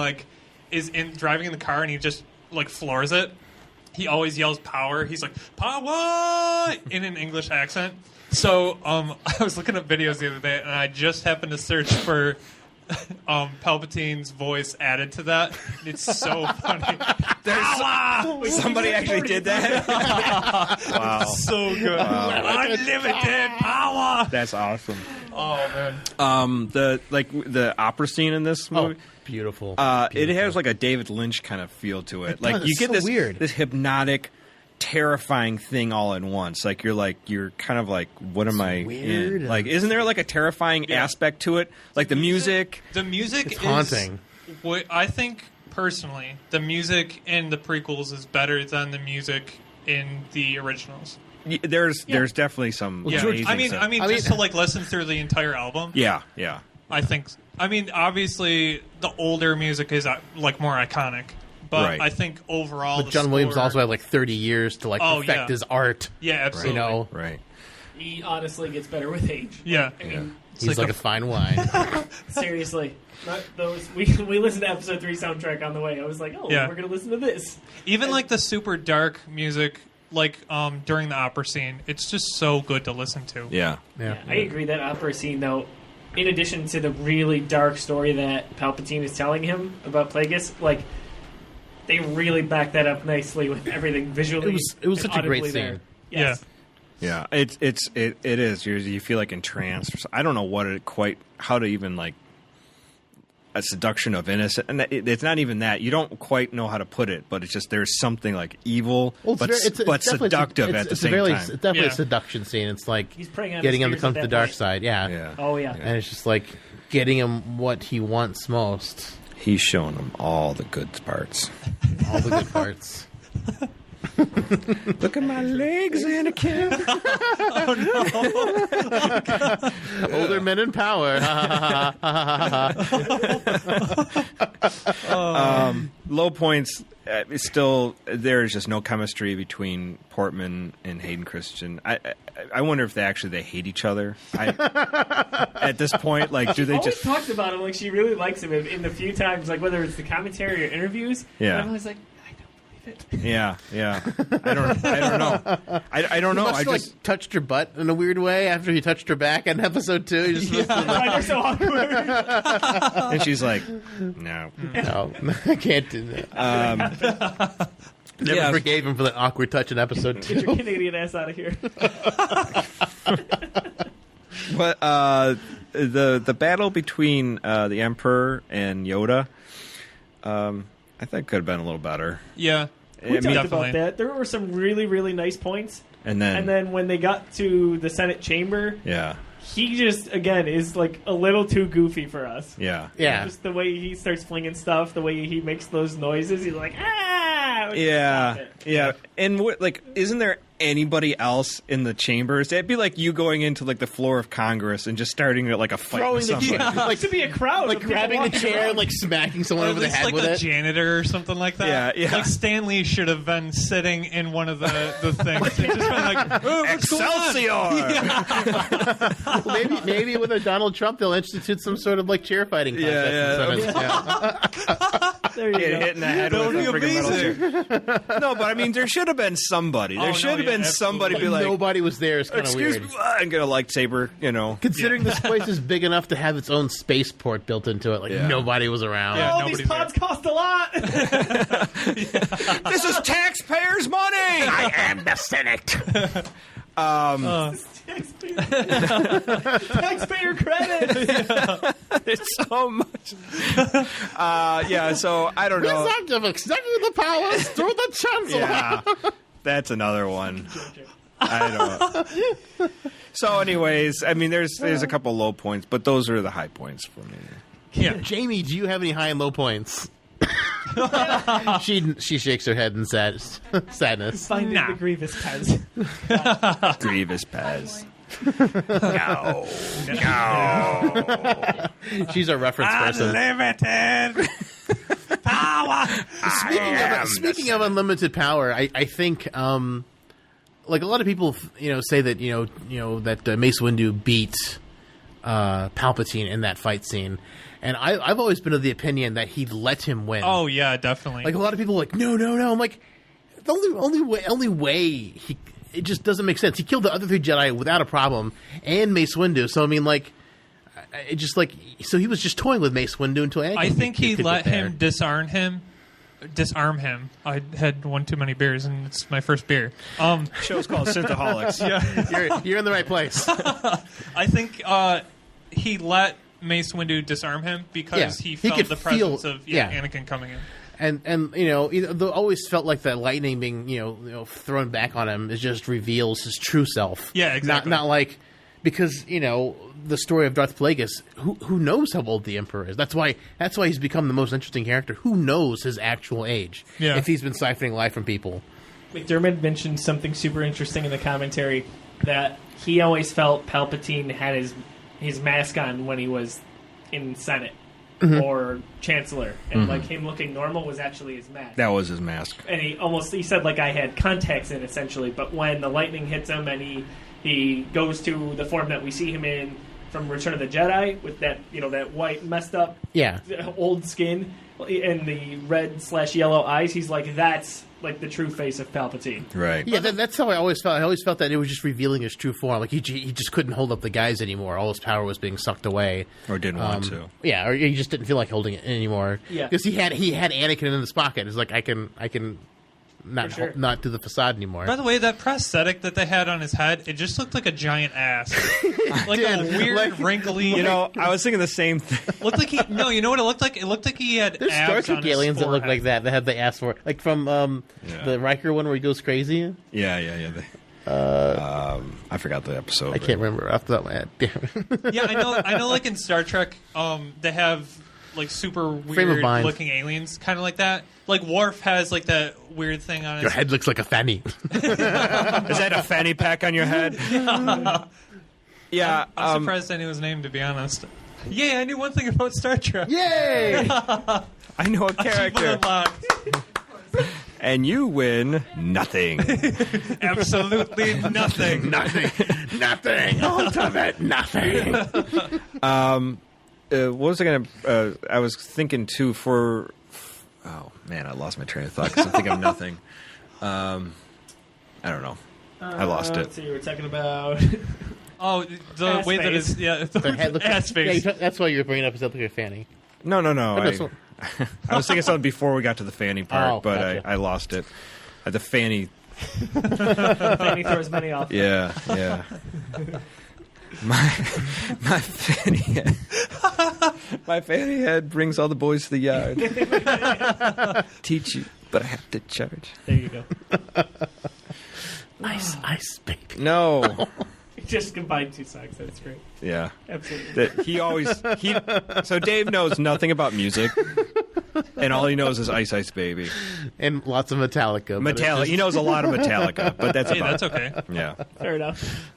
is driving in the car and he just floors it, he always yells "power." He's like "power" in an English accent. So I was looking at videos the other day, and I just happened to search for Palpatine's voice added to that. It's so funny. Somebody actually did that. Wow. So good. Unlimited power. That's awesome. Oh man. The opera scene in this Oh, movie. beautiful. It has like a David Lynch kind of feel to it. does. Like you It's get so this weird. this hypnotic, terrifying thing all in once. Like you're kind of like, what am I weird. in? Like, isn't there like a terrifying aspect to it? Like the music. The music It's is haunting. What I think personally, the music in the prequels is better than the music in the originals. There's definitely some. Yeah, amazing I mean, stuff. just to listen through the entire album. Yeah. I think. I mean, obviously, the older music is more iconic, but Right. I think overall, But the John Williams score- also had 30 years to perfect yeah. his art. Yeah, absolutely. You know, Right. He honestly gets better with age. Yeah. I mean, he's like a fine wine. seriously. Not those. We listened to episode 3 soundtrack on the way. I was like, oh, Yeah. we're gonna listen to this. Even the super dark music, during the opera scene, it's just so good to listen to. Yeah. Yeah. I agree that opera scene, though, in addition to the really dark story that Palpatine is telling him about Plagueis, they really back that up nicely with everything visually. It was and such a great audibly there. scene. Yes. Yeah. It is. You feel like entranced. I don't know how to even a seduction of innocence, and it's not even that. You don't quite know how to put it, but it's just there's something even Well, but definitely seductive at the same time. It's definitely Yeah. a seduction scene. It's like He's preying on getting his him to fears come at to the that dark point. side. Yeah. Yeah. Oh, yeah. And it's just like getting him what he wants most. He's showing them all the good parts. All the good parts. Look at my legs, Anakin. Older men in power. Low points. Still, there's just no chemistry between Portman and Hayden Christensen. I wonder if they hate each other. At this point, do they Always just? talks about him like she really likes him in the few times, whether it's the commentary or interviews. Yeah. And I'm always like, I don't believe it. Yeah. I don't know. I don't know. He must have, touched her butt in a weird way after he touched her back in episode 2. He just I find her so awkward. and she's like, no. no, I can't do that. Never Yeah. forgave him for that awkward touch in episode Get your 2. Canadian ass out of here. But the battle between the Emperor and Yoda, I think could have been a little better. Yeah. We talked definitely. about that. There were some really, really nice points. And then when they got to the Senate chamber, yeah. he just, again, is like a little too goofy for us. Yeah. Yeah. Just the way he starts flinging stuff, the way he makes those noises, he's like, ah! Yeah. Stop it. Yeah. And isn't there anybody else in the chambers? It'd be like you going into like the floor of Congress and just starting like a fight Throwing with the somebody. chair. To be a crowd. Like of people grabbing the walking chair around. and like smacking someone Or at over the least head like with a it. janitor or something like that. Yeah, yeah. Like Stanley should have been sitting in one of the things and just been like, oh, what's going on? maybe with a Donald Trump, they'll institute some sort of like chair fighting contest. There you Get go. hit in the head That with a would be freaking metal chair. No, but I mean, there should have been somebody. There Oh, should no, have yeah, been somebody be like, Nobody was there. It's kind of excuse weird. me, and get a lightsaber, Considering this place is big enough to have its own spaceport built into it, like Yeah. nobody was around. Yeah. Oh, these nobody's pods cost a lot. This is taxpayers' money! I am the Senate. Taxpayer credit. It's so much. Yeah, so I don't know. Presumptive executive powers through the chancellor. Yeah, that's another one. I don't know. So, anyways, I mean, there's a couple low points, but those are the high points for me. Yeah. Jamie, do you have any high and low points? she shakes her head in sadness. Finding Nah. the Grievous Pez. Grievous Pez. She's a reference person. Unlimited power. Speaking of unlimited power, I think like a lot of people say that that Mace Windu beat Palpatine in that fight scene, and I've always been of the opinion that he let him win. Oh yeah, definitely. Like a lot of people are like no. I'm like the only way it just doesn't make sense. He killed the other three Jedi without a problem, and Mace Windu. So I mean, like, it just like so he was just toying with Mace Windu until Anakin I think he could let get there. him disarm him. I had one too many beers, and it's my first beer. Show's called Synthaholics. You're in the right place. I think he let Mace Windu disarm him because Yeah, he he felt could the presence feel- of yeah. Anakin coming in. And they always felt like that lightning being thrown back on him is just reveals his true self. Yeah, exactly. Not like because the story of Darth Plagueis. Who knows how old the Emperor is? That's why he's become the most interesting character. Who knows his actual age? Yeah. If he's been siphoning life from people. McDermott mentioned something super interesting in the commentary that he always felt Palpatine had his mask on when he was in Senate or Chancellor, and like him looking normal was actually his mask. That was his mask. And he said like I had contacts in essentially, but when the lightning hits him and he goes to the form that we see him in from Return of the Jedi with that that white messed up old skin and the red/yellow eyes, he's like that's like the true face of Palpatine. Right. Yeah, that's how I always felt. I always felt that it was just revealing his true form. Like he just couldn't hold up the guys anymore. All his power was being sucked away, Or didn't want to. Yeah, or he just didn't feel like holding it anymore. Yeah. because he had Anakin in his pocket. It's like I can not For sure. not do the facade anymore. By the way, that prosthetic that they had on his head, it just looked like a giant ass. Like a did. weird, Like- wrinkly... I was thinking the same thing. looked like he... No, you know what it looked like? It looked like he had There's Star abs on Trek his aliens that look forehead. like that. That have the ass for like from the Riker one where he goes crazy. Yeah. I forgot the episode. I can't remember off the top of my head. Damn it. Yeah, I know. Like in Star Trek, they have like super Frame of weird mind. looking aliens, kind of like that. Like Worf has like that weird thing on his. Your head looks like a fanny. Is that a fanny pack on your head? Yeah. I'm surprised I knew his name, to be honest. Yeah, I knew one thing about Star Trek. Yay! I know a Keep it character. unlocked. And you win nothing. Absolutely nothing. Nothing. Ultimate nothing. What was I going to... I was thinking, too, for... Oh, man, I lost my train of thought because I'm thinking of nothing. I don't know. I lost it. So you were talking about Oh, the Ass way that face. it's yeah, The head looks ass face. Yeah, that's why you're bringing up his head like a fanny. No. that's what- I was thinking something before we got to the fanny part, Oh, but gotcha. I lost it. The fanny... Fanny throws money off. Yeah. My fanny head. My fanny head brings all the boys to the yard. Teach you, but I have to charge. There you go. Ice, baby. No. Just combine two songs. That's great. Yeah. Absolutely. So Dave knows nothing about music, and all he knows is Ice Ice Baby. And lots of Metallica. but it's Metallica. just- He knows a lot of Metallica, but that's Hey, about that's okay. Yeah. Fair enough.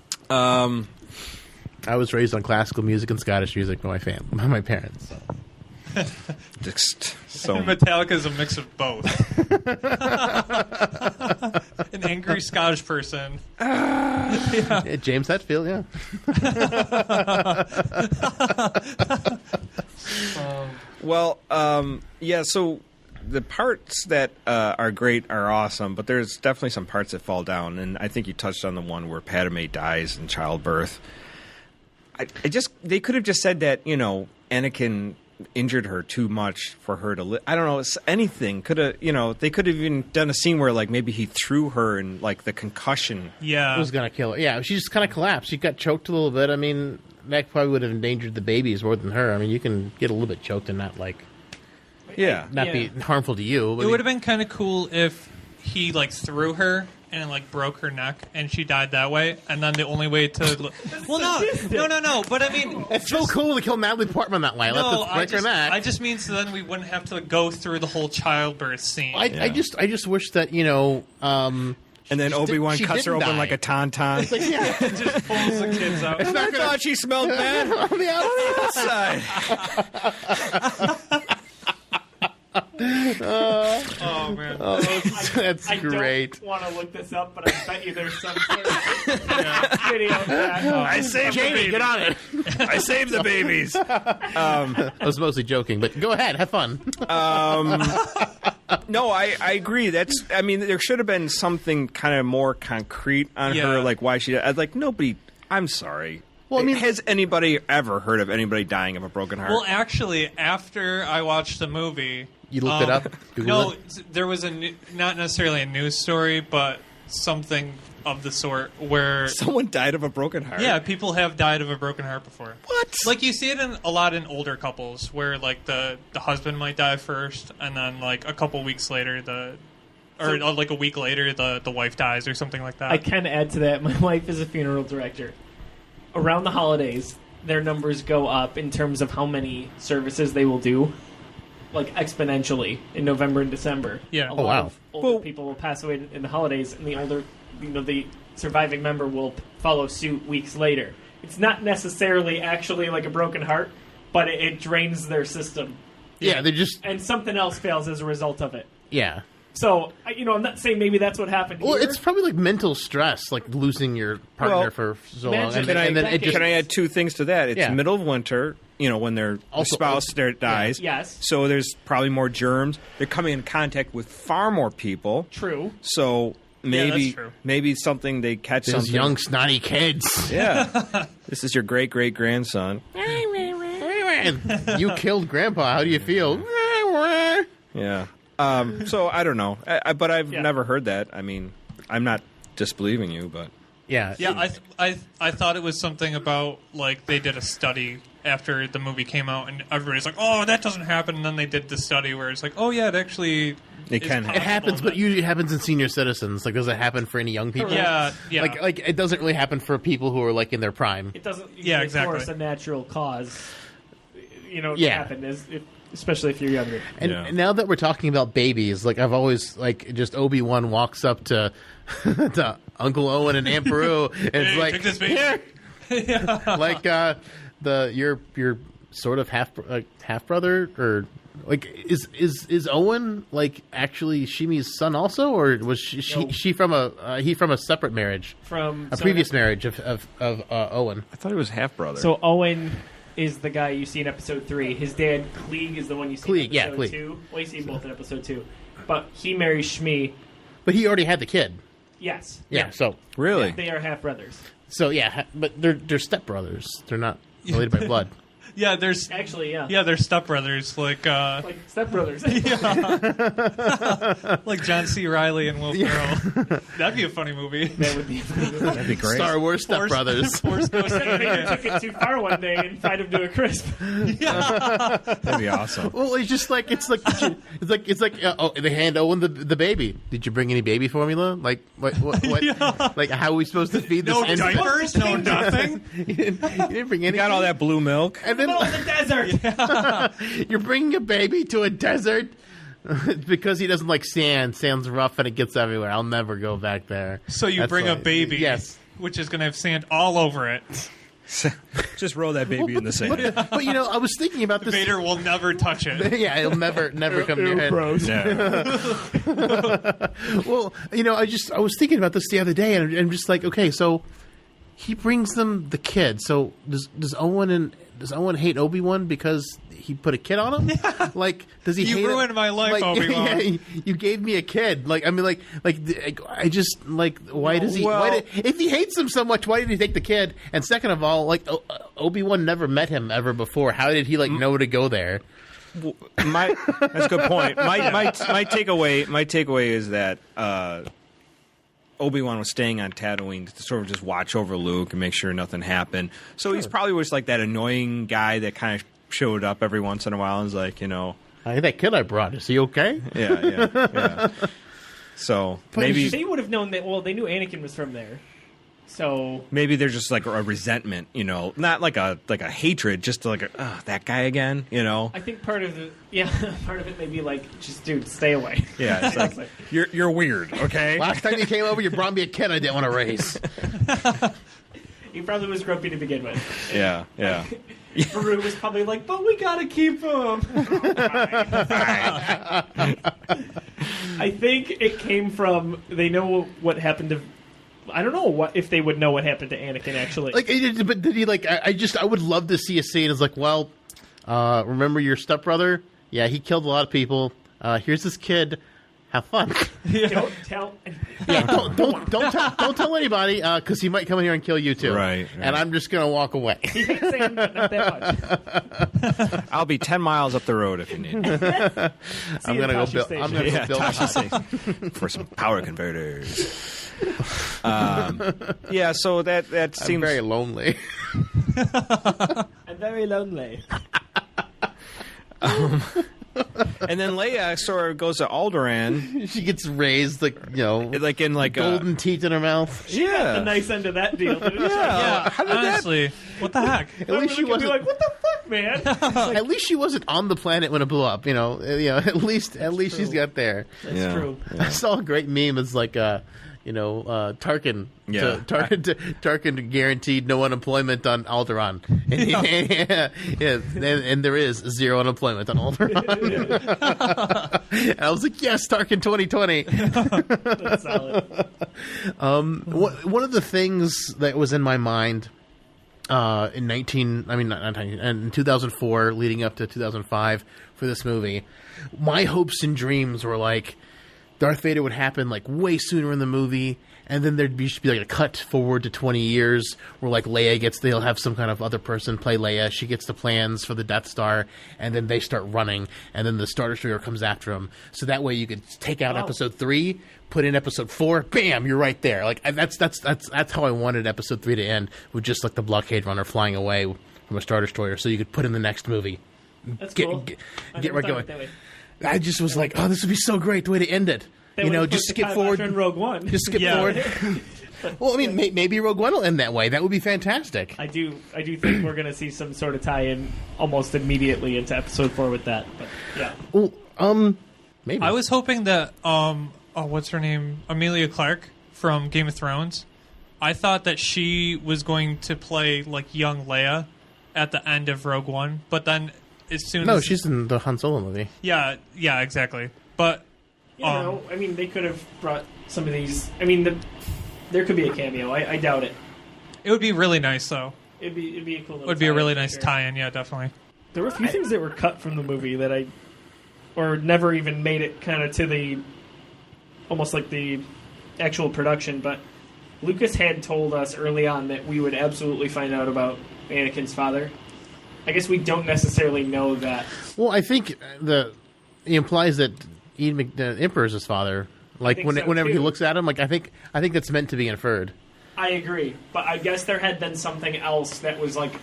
I was raised on classical music and Scottish music by by my parents. So. So Metallica is a mix of both. An angry Scottish person. Yeah, James Hetfield, yeah. well, yeah. So the parts that are great are awesome, but there's definitely some parts that fall down, and I think you touched on the one where Padme dies in childbirth. They could have just said that Anakin injured her too much for her to live. I don't know. Anything could have. They could have even done a scene where like maybe he threw her and like the concussion. Yeah. It was going to kill her. Yeah, she just kind of collapsed. She got choked a little bit. I mean, that probably would have endangered the babies more than her. I mean, you can get a little bit choked and not be harmful to you. It would have been kind of cool if he like threw her and like broke her neck and she died that way, and then the only way to no, but I mean, it's so cool to kill Natalie Portman that way. Break her neck. I just mean so then we wouldn't have to go through the whole childbirth scene. I just wish that And then Obi-Wan cuts her didn't open die. like a tauntaun. just pulls the kids out. And I thought she smelled bad on the outside. Oh man. That's great. I don't want to look this up, but I bet you there's some sort of video of that. I saved Jamie, get on it. I saved the babies. I was mostly joking, but go ahead, have fun. No, I agree. There should have been something kind of more concrete on her, like why she. Nobody. I'm sorry. Well, I mean, has anybody ever heard of anybody dying of a broken heart? Well, actually, after I watched the movie, you looked it up. No, it? there was not necessarily a news story, but something of the sort where someone died of a broken heart. Yeah, people have died of a broken heart before. What? Like you see it a lot in older couples where like the husband might die first, and then like a couple weeks later like a week later the wife dies or something like that. I can add to that. My wife is a funeral director. Around the holidays, their numbers go up in terms of how many services they will do, like exponentially in November and December. Yeah. A lot wow. of older people will pass away in the holidays, and the surviving member will follow suit weeks later. It's not necessarily actually like a broken heart, but it drains their system. Yeah, they're just... And something else fails as a result of it. Yeah. So, I'm not saying maybe that's what happened Well, here. it's probably like mental stress, like losing your partner for so long. imagine And then it just... Can I add two things to that? It's middle of winter, when their spouse dies. Yeah. Yes. So there's probably more germs. They're coming in contact with far more people. True. So maybe something they catch Those something. young snotty kids. Yeah. This is your great-great-grandson. You killed Grandpa. How do you feel? Yeah. So I don't know, but I've never heard that. I mean, I'm not disbelieving you, but Yeah. I thought it was something about like they did a study after the movie came out, and everybody's like, "Oh, that doesn't happen." And then they did the study where it's like, "Oh yeah, it actually It can. It happens, but usually it happens in senior citizens. Like, does it happen for any young people? Yeah. Like it doesn't really happen for people who are like in their prime. It doesn't exactly. force a natural cause, to Yeah. happen, especially if you're younger. And now that we're talking about babies, like I've always just Obi-Wan walks up to to Uncle Owen and Aunt Beru, and it's Hey, like take this baby. here, like your sort of half brother, or like is Owen like actually Shimi's son also, or was she from a separate marriage, From a previous marriage of Owen? I thought he was half brother. So Owen is the guy you see in episode 3. His dad Klieg is the one you see in episode 2. Well, you see both in episode 2, but he marries Shmi. But he already had the kid. Yes. Yeah. So really, They are half brothers. but they're stepbrothers. They're not related by blood. Yeah, there's Actually, yeah. yeah, they're stepbrothers, like stepbrothers. like John C. Reilly and Will Ferrell. That'd be a funny movie. That would be. That'd be great. Star Wars Step Brothers. Force Ghost Maybe and took it too far one day and tied him to a crisp. That'd be awesome. Well, it's just like it's like they hand Owen the baby. Did you bring any baby formula? Like what? Like how are we supposed to feed this? no infant? diapers, no nothing. You didn't bring any. Got all that blue milk. And then Middle of the desert. you're bringing a baby to a desert because he doesn't like sand. Sand's rough and it gets everywhere. I'll never go back there. So you That's bring a why- baby, Yes. which is going to have sand all over it. Just roll that baby in the sand. But I was thinking about this. Vader will never touch it. Yeah, it'll never come to your head. Yeah. Well, I was thinking about this the other day, and I'm just like, okay, so he brings them the kid. So does Owen hate Obi-Wan because he put a kid on him? Like, does he? You hate ruined my life, like, Obi-Wan. Yeah, you gave me a kid. Like, I mean, I just like, why does he? Well- If he hates him so much, why did he take the kid? And second of all, like, Obi-Wan never met him ever before. How did he know to go there? That's a good point. My takeaway is that Obi-Wan was staying on Tatooine to sort of just watch over Luke and make sure nothing happened. So he's probably just like that annoying guy that kind of showed up every once in a while and was like, Hey, that kid I brought, is he okay? yeah. So maybe They would have known that. Well, they knew Anakin was from there, so maybe there's just like a resentment, not like a hatred, just like that guy again, I think part of it may be like, just dude, stay away. Yeah, it's like you're weird, okay? Last time you came over, you brought me a kid I didn't want to raise. He probably was grumpy to begin with. Yeah. Baru was probably like, but we gotta keep him. I think it came from they know what happened to. I don't know if they would know what happened to Anakin actually. But did he like? I would love to see a scene. It's like, well, remember your stepbrother? Yeah, he killed a lot of people. Here's this kid. Have fun. Don't tell. Yeah, don't tell anybody because he might come in here and kill you too. Right. And I'm just gonna walk away. He hates him, but not that much. I'll be 10 miles up the road if you need me. I'm gonna go build. I'm gonna go build a house. For some power converters. So that I'm seems very lonely. I'm very lonely. And then Leia sort of goes to Alderaan, She gets raised like like in like golden teeth in her mouth. yeah. The nice end of that deal. Didn't she? Yeah, how did that- honestly, what the heck? At least she Look at me wasn't. like, what the fuck, man? At least she wasn't on the planet when it blew up. At least she's got there. That's Yeah. true. I saw a great meme. It's like, Tarkin. Yeah. Tarkin guaranteed no unemployment on Alderaan. And there is zero unemployment on Alderaan. And I was like, yes, Tarkin 2020. That's solid. One of the things that was in my mind in 2004, leading up to 2005 for this movie, my hopes and dreams were like Darth Vader would happen like way sooner in the movie, and then there'd be like a cut forward to 20 years where like they'll have some kind of other person play Leia. She gets the plans for the Death Star, and then they start running, and then the Star Destroyer comes after them. So that way you could take out Episode 3, put in Episode 4, bam, you're right there. Like that's how I wanted Episode 3 to end, with just like the blockade runner flying away from a Star Destroyer, so you could put in the next movie. That's Get cool. right going. I just was like, oh, this would be so great, the way to end it. Just skip forward. In Rogue One. Just skip forward. Well, I mean, maybe Rogue One will end that way. That would be fantastic. I do think we're going to see some sort of tie-in almost immediately into Episode 4 with that. But yeah. Well, maybe. I was hoping that what's her name? Emilia Clarke from Game of Thrones. I thought that she was going to play like young Leia at the end of Rogue One, but then as soon as she's in the Han Solo movie. yeah, exactly. But I mean, they could have brought some of these. I mean, there could be a cameo. I doubt it. it would be really nice, though. It'd be a cool. It would be a really nice tie-in. Yeah, definitely. There were a few things that were cut from the movie that or never even made it kind of to the, almost like the actual production. But Lucas had told us early on that we would absolutely find out about Anakin's father. I guess we don't necessarily know that. Well, I think he implies that the Emperor is his father. Like think so, whenever he too. looks at him, like I think that's meant to be inferred. I agree, but I guess there had been something else that was like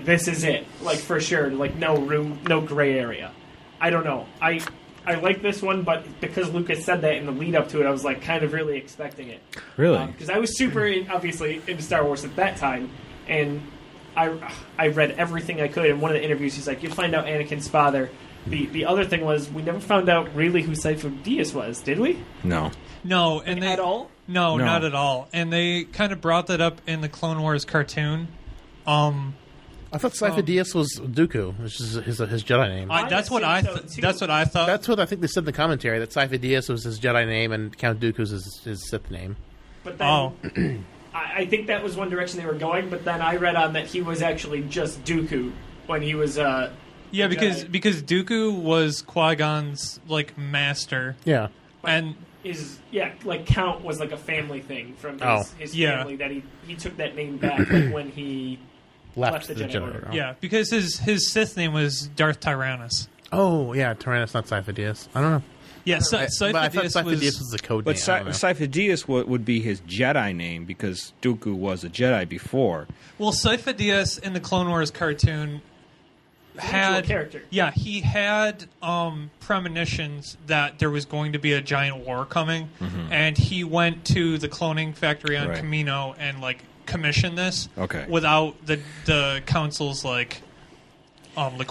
this is it, like for sure, like no room, no gray area. I don't know. I like this one, but because Lucas said that in the lead up to it, I was like kind of really expecting it. Really? Because I was super obviously into Star Wars at that time, and I read everything I could. In one of the interviews, he's like, "You'll find out Anakin's father." The other thing was we never found out really who Sifo Dyas was, did we? No. No, and At all? No, No. not at all. And they kind of brought that up in the Clone Wars cartoon. I thought Sifo Dyas was Dooku, which is his Jedi name. That's what I assumed so, too. that's what I thought. That's what I think they said in the commentary, that Sifo Dyas was his Jedi name and Count Dooku's his Sith name. But then I think that was one direction they were going, but then I read on that he was actually just Dooku when he was yeah, because Jedi. Dooku was Qui-Gon's like master, Yeah. and like Count was like a family thing from his Yeah. family that he took that name back like, when he Left the the Jedi Jedi Order. Order. yeah, because his Sith name was Darth Tyrannus. Oh, yeah, Tyrannus, not Sifo Dyas. I don't know. Yeah, But I thought Sifo Sifo Dyas was the code But name. I don't know. Sifo Dyas would be his Jedi name because Dooku was a Jedi before. Well, Sifo Dyas in the Clone Wars cartoon had character. Yeah, he had premonitions that there was going to be a giant war coming, and he went to the cloning factory on Right. Kamino and like commissioned this. Okay. Without the council's like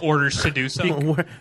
orders to do so.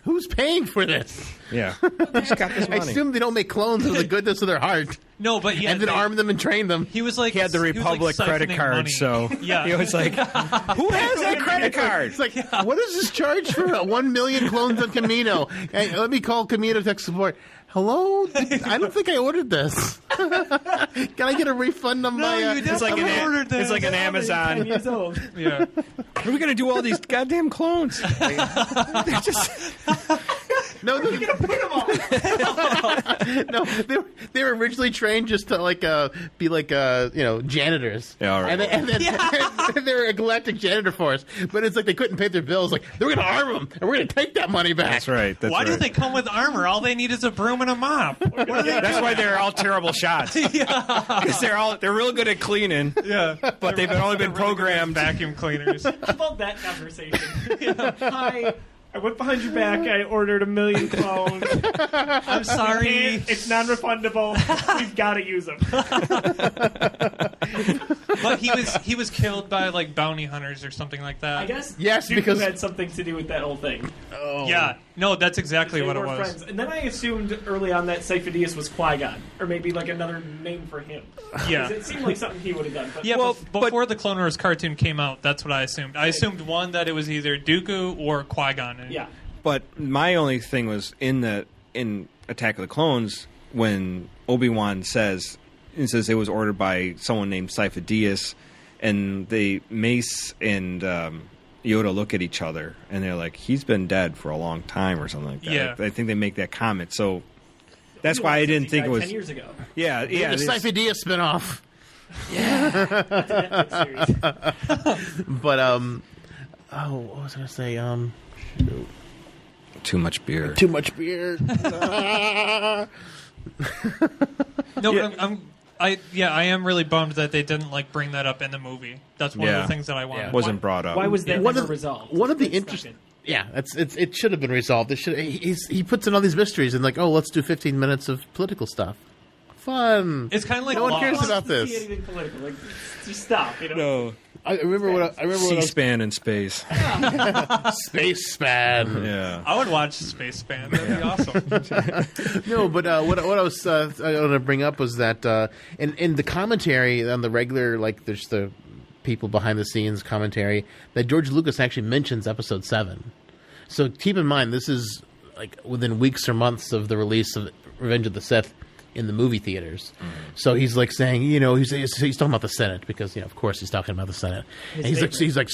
Who's paying for this? Yeah. Who's got this I money? assume they don't make clones of the goodness of their heart No, but yeah, and then arm them and train them. He was like He had the Republic credit siphoning card, money. so Yeah. he was like, "Who has that credit card?" It's like, what is this charge for 1 million clones on Camino? Hey, let me call Camino tech support. Hello? I don't think I ordered this. Can I get a refund on my... you It's like definitely ordered this. it's like an 10 Amazon. years old. Yeah. What are we gonna do all these goddamn clones? They're just No, they, no, they were originally trained just to be janitors. Yeah, all right. And then they were a galactic janitor force. But it's like they couldn't pay their bills. Like they were going to arm them, and we're going to take that money back. That's right. That's Why right. do they come with armor? All they need is a broom and a mop. That's why they're all terrible shots. Because they're real good at cleaning. Yeah, But they've only been programmed. vacuum cleaners. How about that conversation? Hi, I went behind your back. I ordered 1 million clones. I'm sorry. It's non-refundable. We've got to use them. But he was killed by like bounty hunters or something like that. I guess Yes, Dooku because- had something to do with that whole thing. Yeah, no, that's exactly They what it were was. friends. And then I assumed early on that Sifo Dyas was Qui-Gon, or maybe like another name for him. Yeah. 'Cause it seemed like something he would have done. But Yeah, Well, but before the Clone Wars cartoon came out, that's what I assumed. I assumed one that it was either Dooku or Qui-Gon. And yeah. But my only thing was in Attack of the Clones when Obi-Wan says it was ordered by someone named Sifo Dyas, and Mace and Yoda look at each other and they're like, he's been dead for a long time or something like that. Yeah. I think they make that comment. So that's why I didn't think it was. 10 years ago. Yeah, The yeah. Sifo Dyas spinoff. Netflix series. But, what was I going to say? Too much beer. Too much beer. No, but I am really bummed that they didn't like bring that up in the movie. That's one of Yeah. the things that I wanted. Wasn't brought up. Why was that One never of- resolved? One of the That's interest, not good. yeah, it should have been resolved. He puts in all these mysteries and like, oh, let's do 15 minutes of political stuff. Fun. It's kind of like No one cares Lost. about To see this. anything political. Like, just stop. You know. No. I remember what I was C-SPAN in space. Space Span. Yeah. I would watch Space Span. That'd be awesome. No, but what I was I want to bring up was that in the commentary on the regular, like there's the people behind the scenes commentary, that George Lucas actually mentions Episode 7. So keep in mind, this is like within weeks or months of the release of Revenge of the Sith in the movie theaters. So he's like saying, he's talking about the Senate because, of course he's talking about the Senate. And he's like,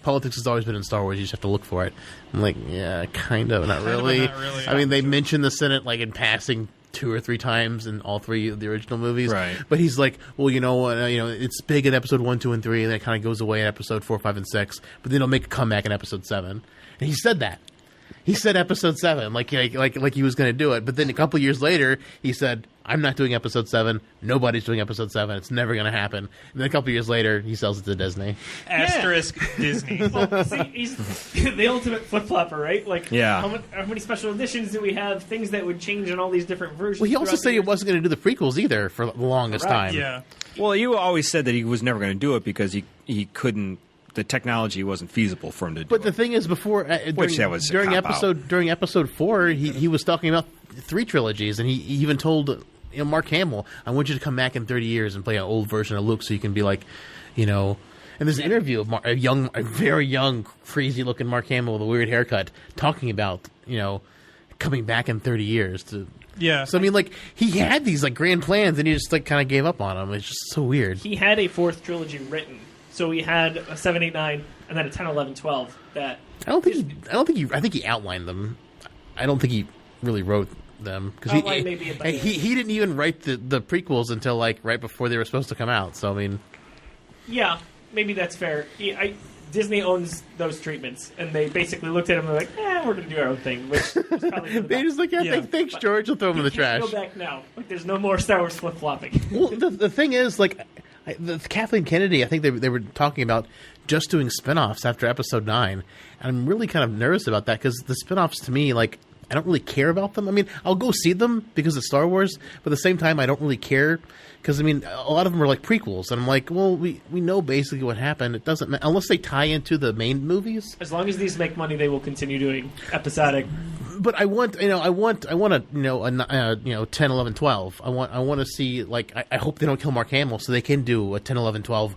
politics has always been in Star Wars. You just have to look for it. I'm like, yeah, kind of, not really. not really, I mean, they mention the Senate like in passing 2 or 3 times in all 3 of the original movies. Right. But he's like, well, it's big in episode 1, 2, and 3, and then it kind of goes away in episode 4, 5, and 6. But then it'll make a comeback in episode 7. And he said that. He said episode 7, like he was going to do it. But then a couple years later, he said, I'm not doing episode 7. Nobody's doing episode 7. It's never going to happen. And then a couple years later, he sells it to Disney. Asterisk Disney. Well, see, he's the ultimate flip-flopper, right? Like, Yeah. how many special editions do we have? Things that would change in all these different versions. Well, he also throughout said the he years. wasn't going to do the prequels either for the longest Correct. time. Yeah. Well, you always said that he was never going to do it because he couldn't. The technology wasn't feasible for him to do. But the it. thing is, before Which that was a during cop-out. episode 4, he was talking about 3 trilogies, and he even told Mark Hamill, "I want you to come back in 30 years and play an old version of Luke, so you can be like, And there's an interview of a very young, crazy looking Mark Hamill with a weird haircut talking about coming back in 30 years to. Yeah. So I mean, like he had these like grand plans, and he just like kind of gave up on them. It's just so weird. He had a 4th trilogy written. So he had a 7, 8, 9, and then a 10, 11, 12. That I think he outlined them. I don't think he really wrote them because Outline may be a better- he didn't even write the prequels until like right before they were supposed to come out. So I mean, yeah, maybe that's fair. Disney owns those treatments, and they basically looked at him and were like, we're going to do our own thing. Which was probably for the they just like, Yeah. thanks George, we'll throw them in the You can't trash. Go back now. Like, there's no more Star Wars flip-flopping. Well, the thing is, like, Kathleen Kennedy, I think they were talking about just doing spinoffs after episode 9. And I'm really kind of nervous about that because the spinoffs, to me, like, I don't really care about them. I mean, I'll go see them because it's Star Wars, but at the same time, I don't really care because, I mean, a lot of them are like prequels. And I'm like, well, we know basically what happened. It doesn't matter unless they tie into the main movies. As long as these make money, they will continue doing episodic. But I want a 10, 11, 12. I want to see, like, I hope they don't kill Mark Hamill so they can do a 10, 11, 12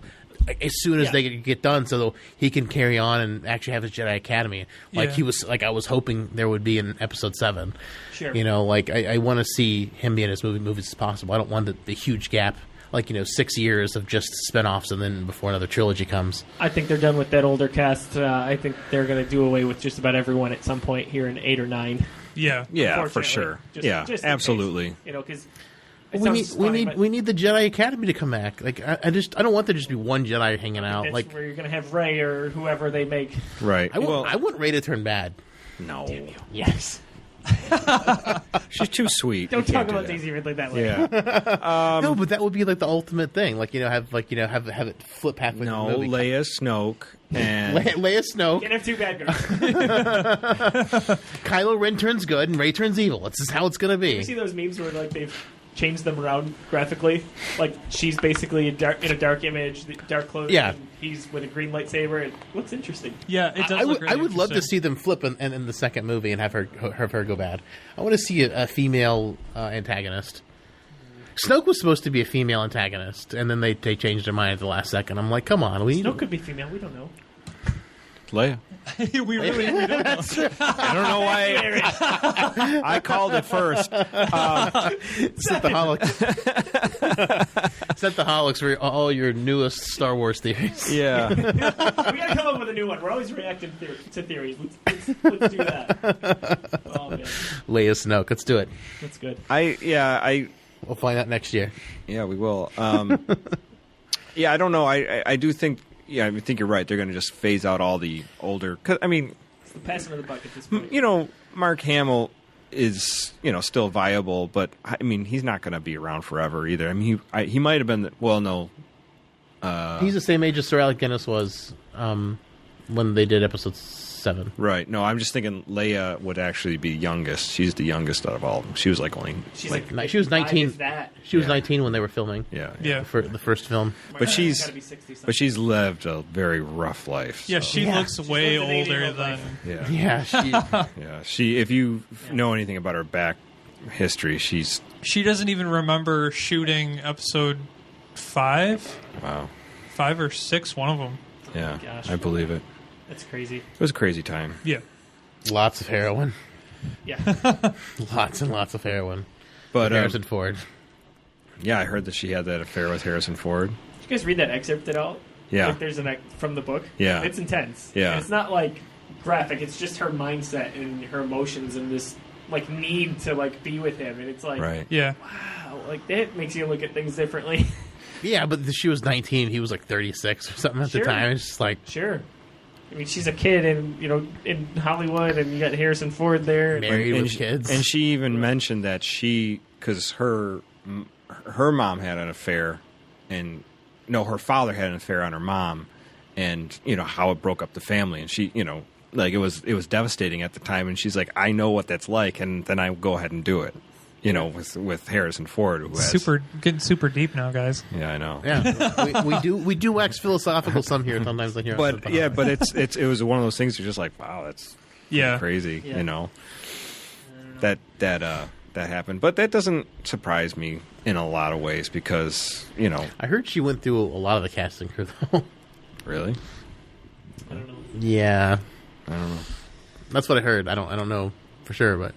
as soon as they get done, so he can carry on and actually have his Jedi Academy, like Yeah. I was hoping there would be in Episode 7. Sure. Like I want to see him be in as many movies as possible. I don't want the huge gap, like 6 years of just spinoffs and then before another trilogy comes. I think they're done with that older cast. I think they're going to do away with just about everyone at some point here in 8 or 9. Yeah. Yeah, for Unfortunately. sure. Just in absolutely. case, because We need the Jedi Academy to come back. Like I don't want there just to be one Jedi hanging out. That's Like where you're going to have Rey or whoever they make. Right. I want Rey to turn bad. No. Yes. She's too sweet. Don't You talk can't do about that. Daisy Ridley that way. Yeah. No, but that would be like the ultimate thing. Like have it flip halfway No, through the movie. Leia, Snoke, and Leia Snoke. Can't have 2 bad guys. Kylo Ren turns good and Rey turns evil. This is how it's gonna be. You see those memes where like they've changed them around graphically? Like she's basically in a dark image, dark clothing. Yeah. And he's with a green lightsaber. It looks interesting. Yeah, it does I look would really love to interesting. see them flip in the second movie and have her go bad. I want to see a female antagonist. Snoke was supposed to be a female antagonist, and then they changed their mind at the last second. I'm like, come on, Snoke could be female. We don't know. Leia. we don't know. I don't know why I called it first. set the holics. Set the holics for all your newest Star Wars theories. Yeah. We gotta come up with a new one. We're always reacting to theories. Let's do that. Oh man, Leia Snoke. Let's do it. that's good. We'll find out next year. Yeah, we will. Yeah, I don't know. I do think. Yeah, I think you're right. They're going to just phase out all the older. Cause, I mean, It's the passing of the buck at this point. Mark Hamill is still viable, but I mean he's not going to be around forever either. I mean he might have been. Well, no. He's the same age as Sir Alec Guinness was when they did episode 7. Right. No, I'm just thinking Leia would actually be youngest. She's the youngest out of all of them. She was like only. She's She was 19. Is that? She was Yeah. 19 when they were filming. Yeah. For the first film. But she's gotta be 60-something. but she's lived a very rough life. Yeah, so- she looks way lived an 80-year-old older than. life. Yeah. Yeah, she. Yeah. She. If you know anything about her back history, she's She doesn't even remember shooting episode 5, wow. 5 or 6, one of them. Yeah, gosh. I believe it. That's crazy. It was a crazy time. Yeah. Lots of heroin. Yeah. Lots and lots of heroin. But Harrison Ford. yeah, I heard that she had that affair with Harrison Ford. Did you guys read that excerpt at all? Yeah. Like there's from the book. Yeah. It's intense. Yeah. And it's not like graphic. It's just her mindset and her emotions and this like need to like be with him, and it's like, Right. Yeah. wow, like that makes you look at things differently. Yeah, but she was 19. He was like 36 or something at the Sure. time. It's just like Sure. I mean, she's a kid, and in Hollywood, and you got Harrison Ford there. married And with she, kids. and she even mentioned that because her mom had an affair, and her father had an affair on her mom, and how it broke up the family, and she like it was devastating at the time, and she's like, I know what that's like, and then I go ahead and do it, with Harrison Ford, who has Getting super deep now, guys. Yeah, I know. Yeah, we do wax philosophical some here. Sometimes I hear, But yeah, but it was one of those things. You're just like, wow, that's Yeah. crazy. Yeah. That happened. But that doesn't surprise me in a lot of ways because I heard she went through a lot of the casting crew though. really, I don't know. Yeah, I don't know. that's what I heard. I don't know for sure, but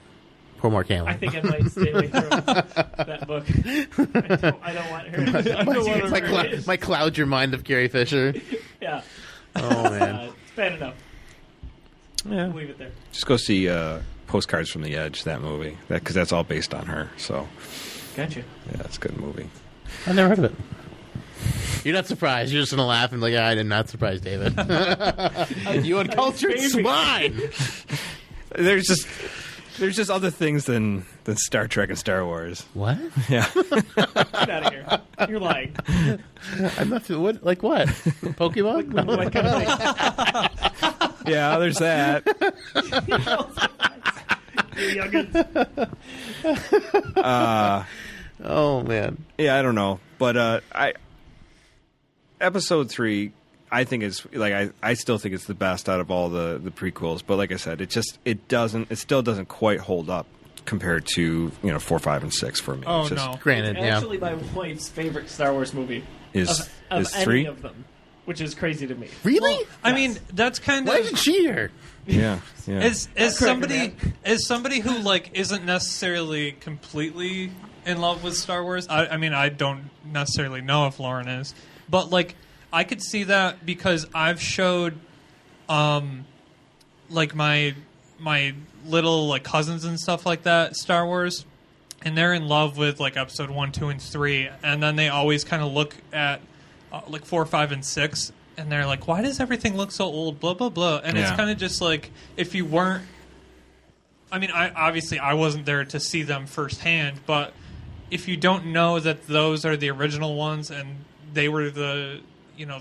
poor Mark Hamill. I think I might stay away from that book. I don't want her. I don't want her. my cloud your mind of Carrie Fisher. Yeah. Oh man. It's bad enough. Yeah, We'll leave it there. just go see Postcards from the Edge. That movie, because that's all based on her. So Gotcha. yeah, it's a good movie. I never heard of it. You're not surprised. You're just gonna laugh and like, I did not surprise David. You uncultured swine. There's just other things than Star Trek and Star Wars. What? Yeah. Get out of here. You're lying. I'm not. What? Like what? Pokemon? No. What kind of thing? Yeah, there's that. You're younger. Oh man. Yeah, I don't know, but episode 3, I think is like I still think it's the best out of all the prequels. But like I said, it still doesn't quite hold up compared to 4, 5, and 6 for me. Oh, It's just, no. Granted, yeah. Actually, my wife's favorite Star Wars movie Is of is any 3? of them, which is crazy to me. Really? Well, I mean, that's kind Why of isn't she here? Yeah, yeah. as Cracker somebody who like isn't necessarily completely in love with Star Wars. I mean, I don't necessarily know if Lauren is, but like I could see that because I've showed, like my little like cousins and stuff like that Star Wars, and they're in love with like episode 1, 2, and 3, and then they always kind of look at like 4, 5, and 6. And they're like, why does everything look so old? Blah, blah, blah. And it's Yeah. kind of just like, if you weren't... I mean, I wasn't there to see them firsthand, but if you don't know that those are the original ones and they were the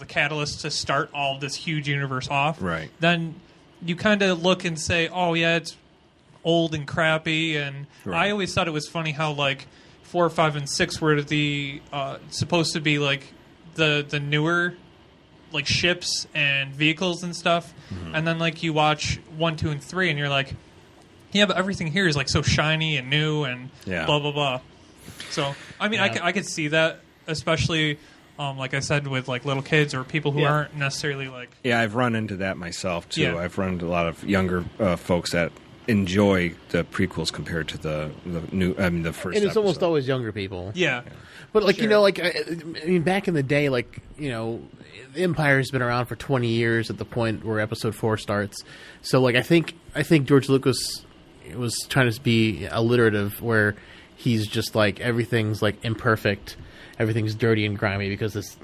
catalyst to start all of this huge universe off, Right. then you kind of look and say, oh, yeah, it's old and crappy. And Right. I always thought it was funny how, like, 4, 5, and 6 were the supposed to be, like, the newer... like ships and vehicles and stuff, and then like you watch 1, 2, and 3, and you're like, yeah, but everything here is like so shiny and new and Yeah. blah blah blah. So I mean, I could see that, especially like I said, with like little kids or people who Yeah. aren't necessarily like Yeah, I've run into that myself too. Yeah. I've run into a lot of younger folks that enjoy the prequels compared to the new. I mean, the first. And it's almost episode. always younger people. yeah. But like Sure. like I mean, back in the day, like the Empire's been around for 20 years at the point where Episode 4 starts. So like I think George Lucas was trying to be alliterative, where he's just like everything's like imperfect, everything's dirty and grimy because this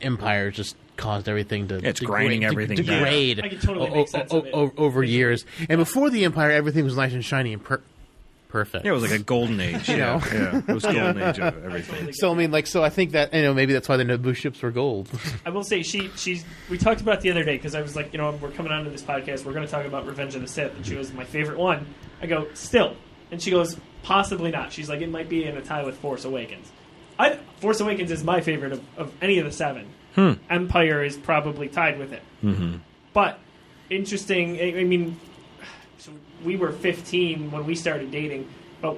Empire just caused everything to It's grinding everything down. degrade I can totally make sense of it. over years. And before the Empire, everything was nice and shiny and perfect. Yeah, it was like a golden age. know? Yeah, it was golden age of everything. So I mean, like, so I think that maybe that's why the Naboo ships were gold. I will say we talked about it the other day because I was like, we're coming on to this podcast. We're going to talk about Revenge of the Sith, and she was my favorite one. I go, still, and she goes, possibly not. She's like, it might be in a tie with Force Awakens. Force Awakens is my favorite of any of the 7. Empire is probably tied with it. Mm-hmm. But interesting. I mean, so we were 15 when we started dating, but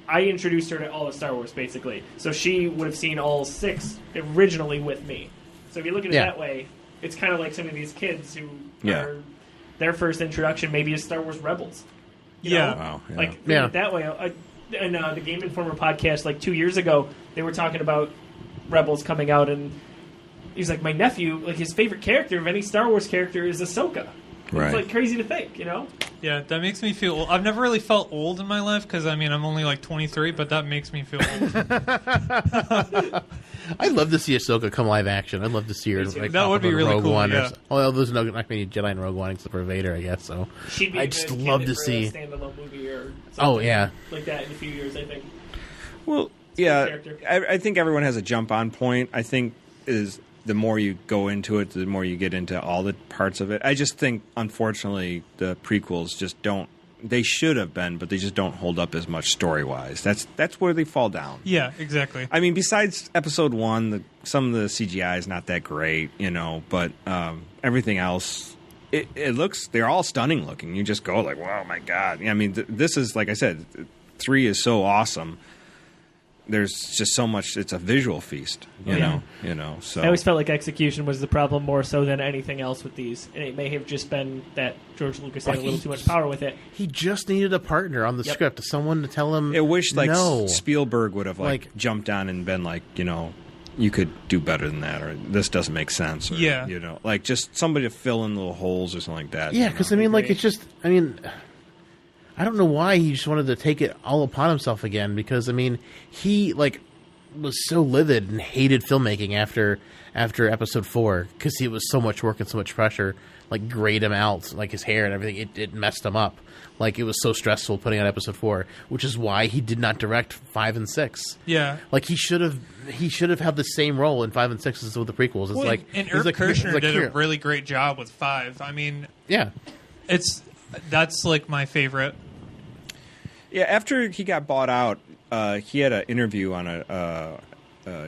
I introduced her to all of Star Wars, basically. So she would have seen all 6 originally with me. So if you look at it that way, it's kind of like some of these kids who are their first introduction maybe is Star Wars Rebels. You know? Wow, yeah. Like, think of it that way. And the Game Informer podcast, like 2 years ago, they were talking about Rebels coming out, and he's like, my nephew, like his favorite character of any Star Wars character is Ahsoka. Right. It's like crazy to think, you know? Yeah, that makes me feel old. I've never really felt old in my life because, I mean, I'm only like 23, but that makes me feel old. I'd love to see Ahsoka come live action. I'd love to see her. Like, That would be really Rogue cool, One yeah. well, there's not many Jedi in Rogue One except for Vader, I guess. So She'd be a I'd just good love candidate to for a see. standalone movie or something Oh yeah, like that in a few years, I think. Well, a yeah, character. I think everyone has a jump on point. I think is the more you go into it, the more you get into all the parts of it. I just think, unfortunately, the prequels just don't. They should have been, but they just don't hold up as much story-wise. That's where they fall down. Yeah, exactly. I mean, besides Episode 1, some of the CGI is not that great, you know, but everything else, it looks, they're all stunning looking. You just go like, wow, my God. I mean, this is, like I said, 3 is so awesome. There's just so much, it's a visual feast, you know, so. I always felt like execution was the problem more so than anything else with these. And it may have just been that George Lucas had a little too much power with it. he just needed a partner on the Yep. script, someone to tell him. I wish, like, no. Spielberg would have, like, jumped on and been like, you know, you could do better than that, or this doesn't make sense, or, Yeah. you know, like, just somebody to fill in little holes or something like that. Yeah, you because know? I mean, like, it's just, I mean, I don't know why he just wanted to take it all upon himself again. Because I mean, he like was so livid and hated filmmaking after Episode 4 because it was so much work and so much pressure. Like grayed him out, like his hair and everything. It messed him up. Like it was so stressful putting out Episode 4, which is why he did not direct 5 and 6. Yeah. Like he should have had the same role in 5 and 6 as with the prequels. It's Well, like and it's Irv like- Kershner it's like did here. a really great job with 5. I mean, Yeah. that's like my favorite. Yeah, after he got bought out, he had an interview on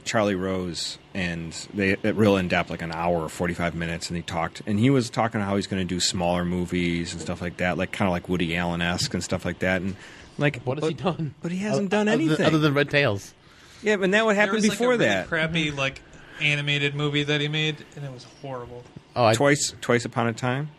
Charlie Rose, and it real in depth, like an hour or 45 minutes, and he was talking how he's going to do smaller movies and stuff like that, like kind of like Woody Allen-esque and stuff like that, and like What has he done? But he hasn't done Other than- anything other than Red Tails. Yeah, but that would happen There was before like a really that. crappy like animated movie that he made, and it was horrible. Oh, Twice Upon a Time.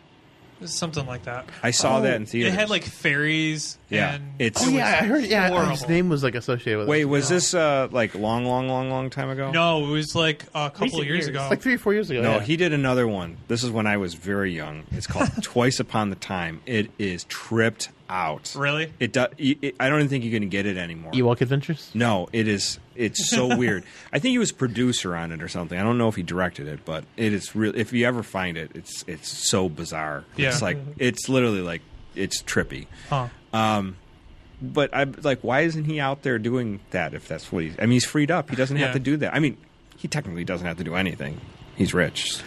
It was something like that. I saw that in theaters. It had like fairies. Yeah, and it's- it Oh was yeah, I heard. Yeah, horrible. his name was like associated with. Wait, it. was this like long time ago? No, it was like a couple Recent of years years. ago. like 3 or 4 years ago. No, yeah. he did another one. This is when I was very young. It's called Twice Upon the Time. It is tripped out. Really? I don't even think you can get it anymore. Ewok Adventures. No, it is. It's so weird. I think he was producer on it or something. I don't know if he directed it, but it is real. If you ever find it, it's so bizarre. Yeah. It's like it's literally like it's trippy. Huh. But I like, why isn't he out there doing that? If that's what I mean, he's freed up. He doesn't have Yeah. to do that. I mean, he technically doesn't have to do anything. He's rich.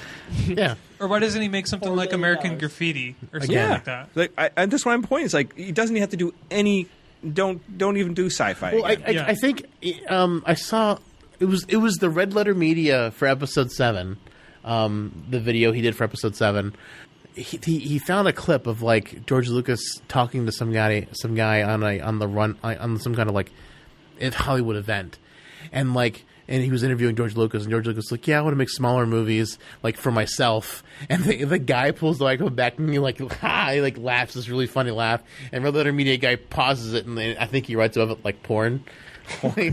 Yeah. Or why doesn't he make something $4 like billion. American Graffiti or something Yeah, like that? Like, that's what I'm pointing. It's like he doesn't have to do any. Don't even do sci-fi. Well, again. Yeah. I think I saw it was the Red Letter Media for Episode 7. The video he did for Episode 7. He found a clip of like George Lucas talking to some guy on some kind of like Hollywood event, and he was interviewing George Lucas, and George Lucas was like, yeah, I want to make smaller movies like for myself, and the guy pulls the microphone back and he laughs this really funny laugh, and Red Letter Media guy pauses it, and then I think he writes about it like porn. he's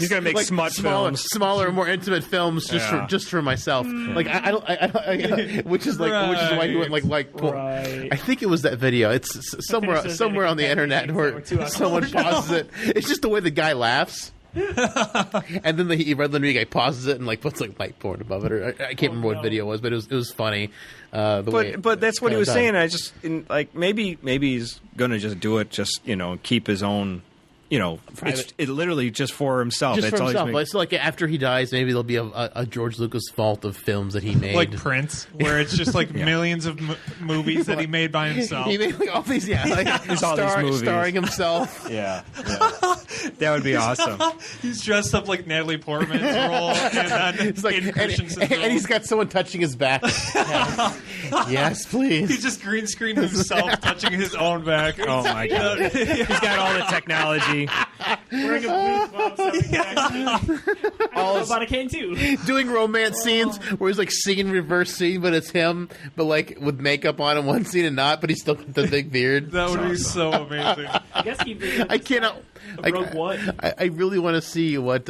gonna make smut films. smaller, more intimate films just for myself. Like I don't, which is why he went like. Right. I think it was that video. It's somewhere on the internet where someone pauses it. It's just the way the guy laughs. And then the Red Letter guy pauses it and like puts like light porn above it. Or I can't remember what video it was, but it was funny. But that's what he was saying. I just maybe he's gonna just do it. Just keep his own. It's literally just for himself. Just That's for all himself. he's But it's like after he dies, maybe there'll be a George Lucas vault of films that he made. Like Prince, where it's just like millions of movies that he made by himself. He made like all these, all these movies. starring himself. yeah. That would be awesome. He's dressed up like Natalie Portman's role, and then It's like, Hayden Christensen's and role. he's got someone touching his back. Yes, please. He just green screened himself touching his own back. Oh my god. He's got all the technology. Wearing a blue glove, all about a cane too. Doing romance scenes where he's like singing reverse scene, but it's him, but like with makeup on in one scene and not, but he's still got the big beard. That would be so amazing. I guess he did. I cannot. Rogue One. I really want to see what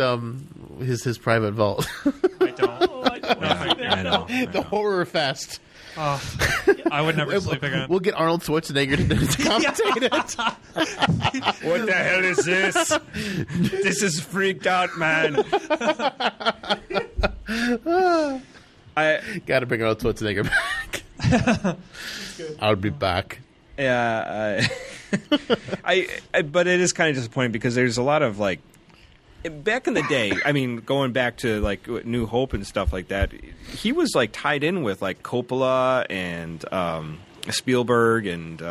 his private vault. I don't. Oh, I don't Yeah, see that. I know. know. The horror fest. Oh, I would never sleep again. We'll get Arnold Schwarzenegger to commentate it. What the hell is this? This is freaked out, man. I Got to bring Arnold Schwarzenegger back. I'll be back. Yeah, I but it is kind of disappointing because there's a lot of like back in the day. I mean, going back to like New Hope and stuff like that, he was like tied in with like Coppola and Spielberg and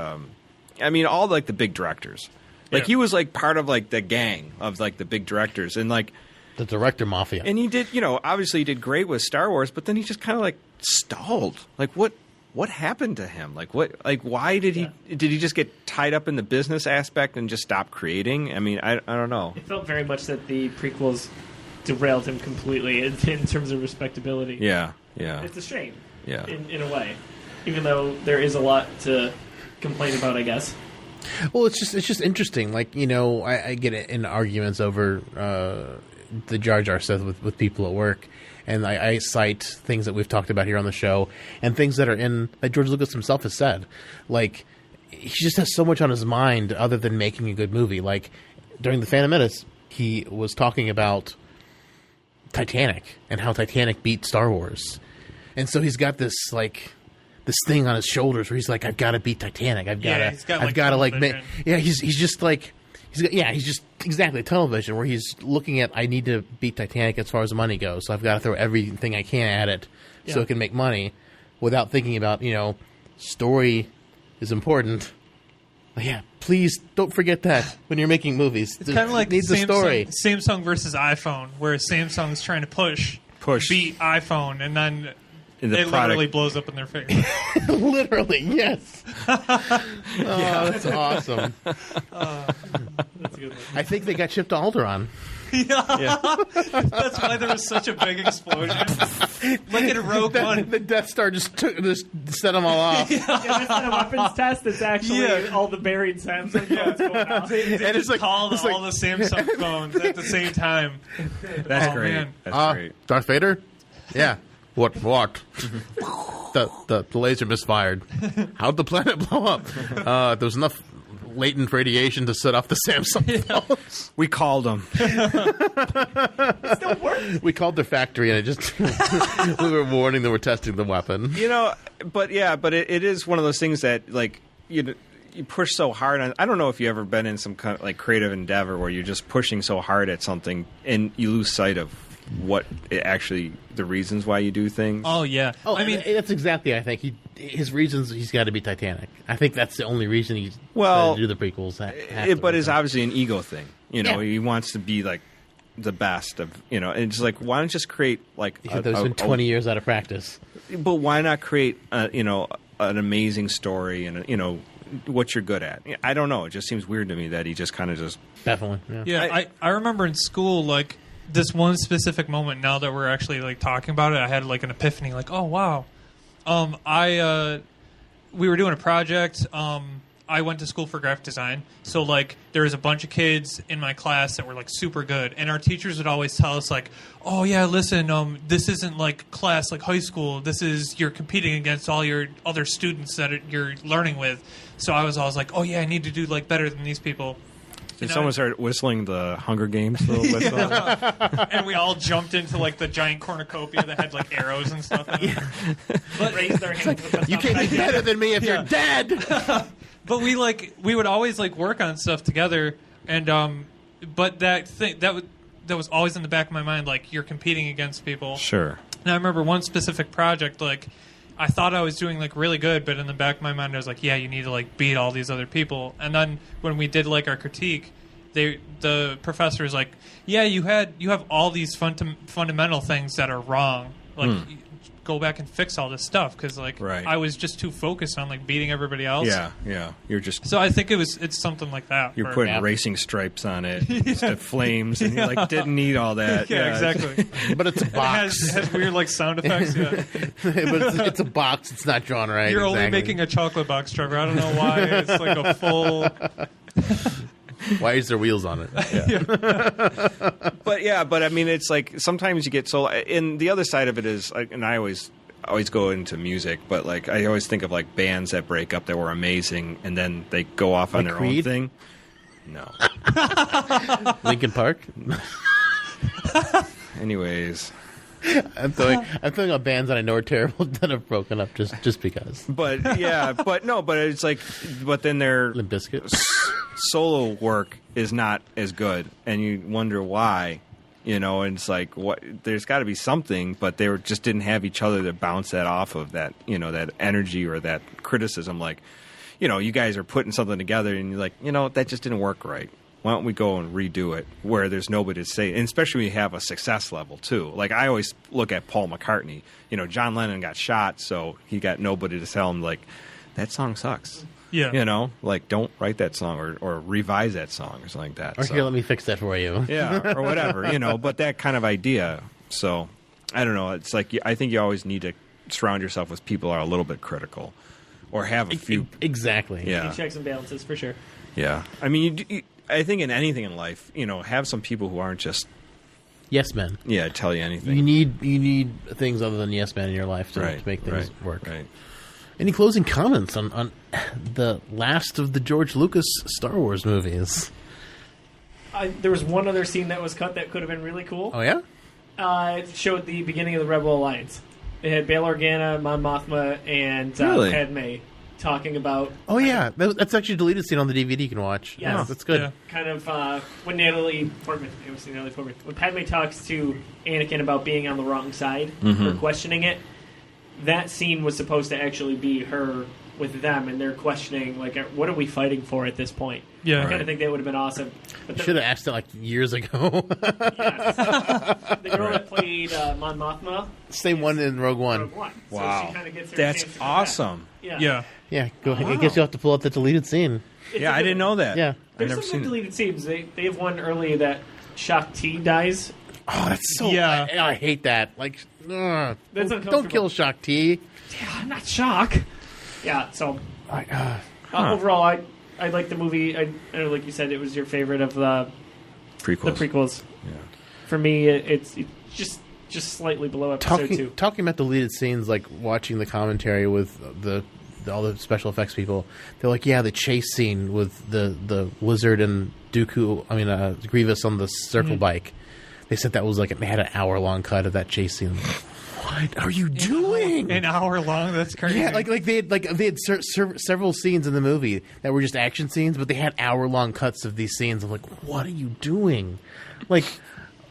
I mean all like the big directors. Like he was like part of like the gang of like the big directors and like The director mafia. and he did obviously he did great with Star Wars, but then he just kind of like stalled. Like what happened to him? Like why did he just get tied up in the business aspect and just stop creating? I mean, I don't know. It felt very much that the prequels derailed him completely in terms of respectability. Yeah. It's a shame. Yeah. In a way, even though there is a lot to complain about, I guess. Well, it's just interesting. Like, I get in arguments over the Jar Jar Sith with people at work, and I cite things that we've talked about here on the show, and things that are that George Lucas himself has said. Like, he just has so much on his mind other than making a good movie. Like, during the Phantom Menace, he was talking about Titanic and how Titanic beat Star Wars, and so he's got this thing on his shoulders where he's like, I've got to beat Titanic. I've got to, he's just like, he's just exactly tunnel vision where he's looking at, I need to beat Titanic as far as money goes. So I've got to throw everything I can at it so it can make money without thinking about, story is important. Yeah, please don't forget that when you're making movies. It's kind of like needs a story. Samsung versus iPhone, where Samsung's trying to push beat iPhone, and then it literally blows up in their face. Literally, yes. That's awesome. That's a good one. I think they got shipped to Alderaan. That's why there was such a big explosion. Like in Rogue One. The Death Star just set them all off. Yeah, that's not a weapons test. It's actually all the buried Samsung phones going out. They And just it's like- called it's all like- the Samsung phones at the same time. That's Oh, great. man. That's great. Darth Vader? Yeah. What? The laser misfired. How'd the planet blow up? There was enough latent radiation to set off the Samsung phones. We called him. It still works. We called their factory and it just we were warning them we're testing the weapon. But it is one of those things that like you push so hard on. I don't know if you've ever been in some kind of like creative endeavor where you're just pushing so hard at something and you lose sight of what the reasons why you do things. Oh, yeah. I mean, that's exactly. I think his reasons. He's got to be Titanic. I think that's the only reason he's to do the prequels. But it's obviously an ego thing. Yeah. He wants to be like the best of. And it's like, why don't you just create like? There's been 20 years out of practice. But why not create an amazing story and what you're good at? I don't know. It just seems weird to me that he just kind of just Definitely. Yeah, I remember in school, like, this one specific moment, now that we're actually, like, talking about it, I had, like, an epiphany, like, oh, wow. We were doing a project. I went to school for graphic design. So, like, there was a bunch of kids in my class that were, like, super good. And our teachers would always tell us, like, oh, yeah, listen, this isn't, like, class like high school. This is, you're competing against all your other students that you're learning with. So I was always like, oh, yeah, I need to do, like, better than these people. Did someone start whistling the Hunger Games little whistle? And we all jumped into like the giant cornucopia that had like arrows and stuff in it. But raise their hands. You can't be better than me if you're dead. But we would always like work on stuff together, and but that thing that was always in the back of my mind, like you're competing against people. Sure. And I remember one specific project, like I thought I was doing like really good, but in the back of my mind I was like, yeah, you need to like beat all these other people. And then when we did like our critique, the professor was like, yeah, you have all these fundamental things that are wrong. Like go back and fix all this stuff because like I was just too focused on like beating everybody else. Yeah. You're just So I think it's something like that. you're putting racing stripes on it, the flames, and you like didn't need all that. Yeah, exactly. But it's a box. It has weird like sound effects. Yeah. But it's a box. It's not drawn right. You're only exactly. making a chocolate box, Trevor. I don't know why. It's like a full. Why is there wheels on it? But I mean, it's like sometimes you get so. And the other side of it is, and I always always go into music, but like I always think of like bands that break up that were amazing and then they go off on Like their Creed? own thing. No. Linkin Park. Anyways, I'm throwing out bands that I know are terrible that have broken up just because. but it's like, but then their Limp Bizkit. solo work is not as good, and you wonder why. And it's like, what? There's got to be something, but they just didn't have each other to bounce that off of, that that energy or that criticism. Like, you guys are putting something together, and you're like, that just didn't work right. Why don't we go and redo it where there's nobody to say, and especially when you have a success level too. Like I always look at Paul McCartney. John Lennon got shot, so he got nobody to tell him like that song sucks. Yeah. Like don't write that song or revise that song or something like that. Or So- here, let me fix that for you. yeah, or whatever, but that kind of idea. So I don't know. It's like I think you always need to surround yourself with people who are a little bit critical or have a few. Exactly. Yeah. Checks and balances for sure. Yeah. I mean, I think in anything in life, have some people who aren't just Yes, men. tell you anything. You need things other than yes men in your life to make things work. Right. Any closing comments on the last of the George Lucas Star Wars movies? There was one other scene that was cut that could have been really cool. Oh yeah. It showed the beginning of the Rebel Alliance. It had Bail Organa, Mon Mothma, and Really? Padme talking about. Oh yeah, that's actually a deleted scene on the DVD you can watch. Yes. Oh, that's good. Yeah. Kind of when Natalie Portman, when Padme talks to Anakin about being on the wrong side or questioning it, that scene was supposed to actually be her with them, and they're questioning like, what are we fighting for at this point? Yeah. I kind of think that would have been awesome. But Should have asked it like years ago. the girl that played Mon Mothma, Same one in Rogue One. Rogue One. So Wow. she kind of gets her That's chance to do awesome. that. Yeah. Yeah, go ahead. I guess you'll have to pull out the deleted scene. It's Yeah, a I good didn't one. know that. Yeah. I've There's never some seen good it. deleted scenes. They have one early that Shakti dies. Oh, that's so. Yeah. I hate that. Like, That's don't uncomfortable. kill Shakti. Yeah, I'm not shocked. Yeah, so overall, I like the movie. I know, like you said, it was your favorite of the prequels. Yeah. For me, it's just slightly below episode 2. Talking about deleted scenes, like watching the commentary with all the special effects people, they're like, yeah, the chase scene with the lizard and Grievous on the circle bike. They said that was like they had an hour-long cut of that chase scene. What are you doing? An hour long? That's crazy. Yeah, they had several scenes in the movie that were just action scenes, but they had hour-long cuts of these scenes. I'm like, what are you doing? Like,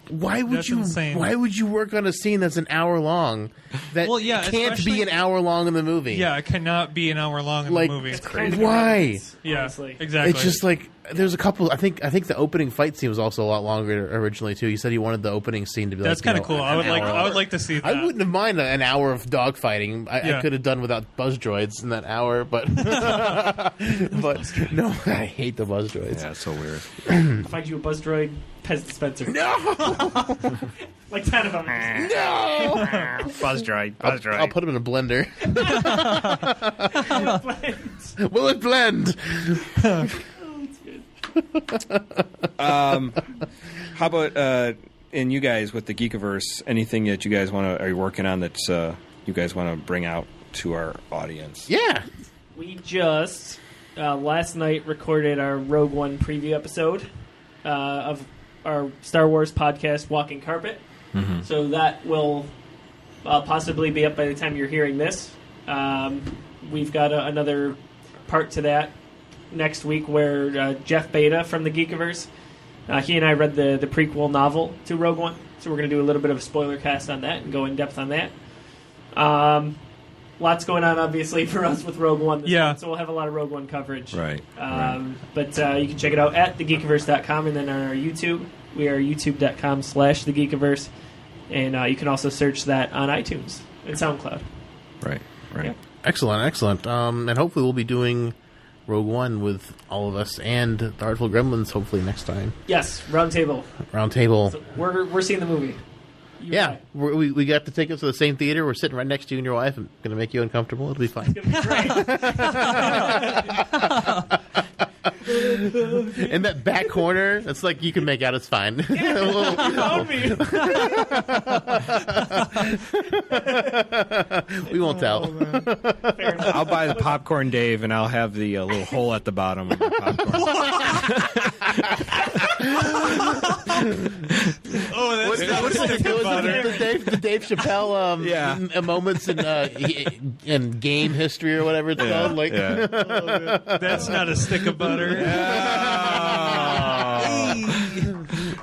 why would That's you? insane. Why would you work on a scene that's an hour long that Well, yeah, can't especially- be an hour long in the movie? Yeah, it cannot be an hour long in Like, the movie. it's Kind of Why? irrelevant, Yeah, honestly. exactly. It's just like there's a couple. I think the opening fight scene was also a lot longer originally too. He said he wanted the opening scene to be That's like, kind of cool. I would like to see that. I wouldn't have minded an hour of dogfighting. I Yeah. could have done without buzz droids in that hour, but but no, I hate the buzz droids. Yeah, it's so weird. I'll find you a Buzz Droid Pez dispenser. No, Like 10 of them. no. Buzz droid. I'll put them in a blender. Will it blend? How about and you guys with the Geekiverse? Anything that you guys are you working on that you guys want to bring out to our audience? Yeah. We just last night recorded our Rogue One preview episode of our Star Wars podcast, Walking Carpet. So that will possibly be up by the time you're hearing this. We've got another part to that next week where Jeff Beta from the Geekiverse, he and I read the prequel novel to Rogue One. So we're going to do a little bit of a spoiler cast on that and go in depth on that. Lots going on, obviously, for us with Rogue One this month, so we'll have a lot of Rogue One coverage. Right. But you can check it out at thegeekiverse.com and then on our YouTube. We are youtube.com/thegeekiverse. And you can also search that on iTunes and SoundCloud. Right. Yeah. Excellent. And hopefully we'll be doing Rogue One with all of us and the Artful Gremlins hopefully next time. Yes, round table. Round table. So we're seeing the movie. You Yeah, and we got to take us to the same theater. We're sitting right next to you and your wife. I'm going to make you uncomfortable. It'll be fine. I. It's gonna be great. In that back corner, it's like you can make out it's fine. You found me. We won't tell. Fair enough. I'll buy the popcorn, Dave, and I'll have the little hole at the bottom of my popcorn. Oh, that's What's the Dave Chappelle moments in game history or whatever it's called? Like, that's not a stick of butter.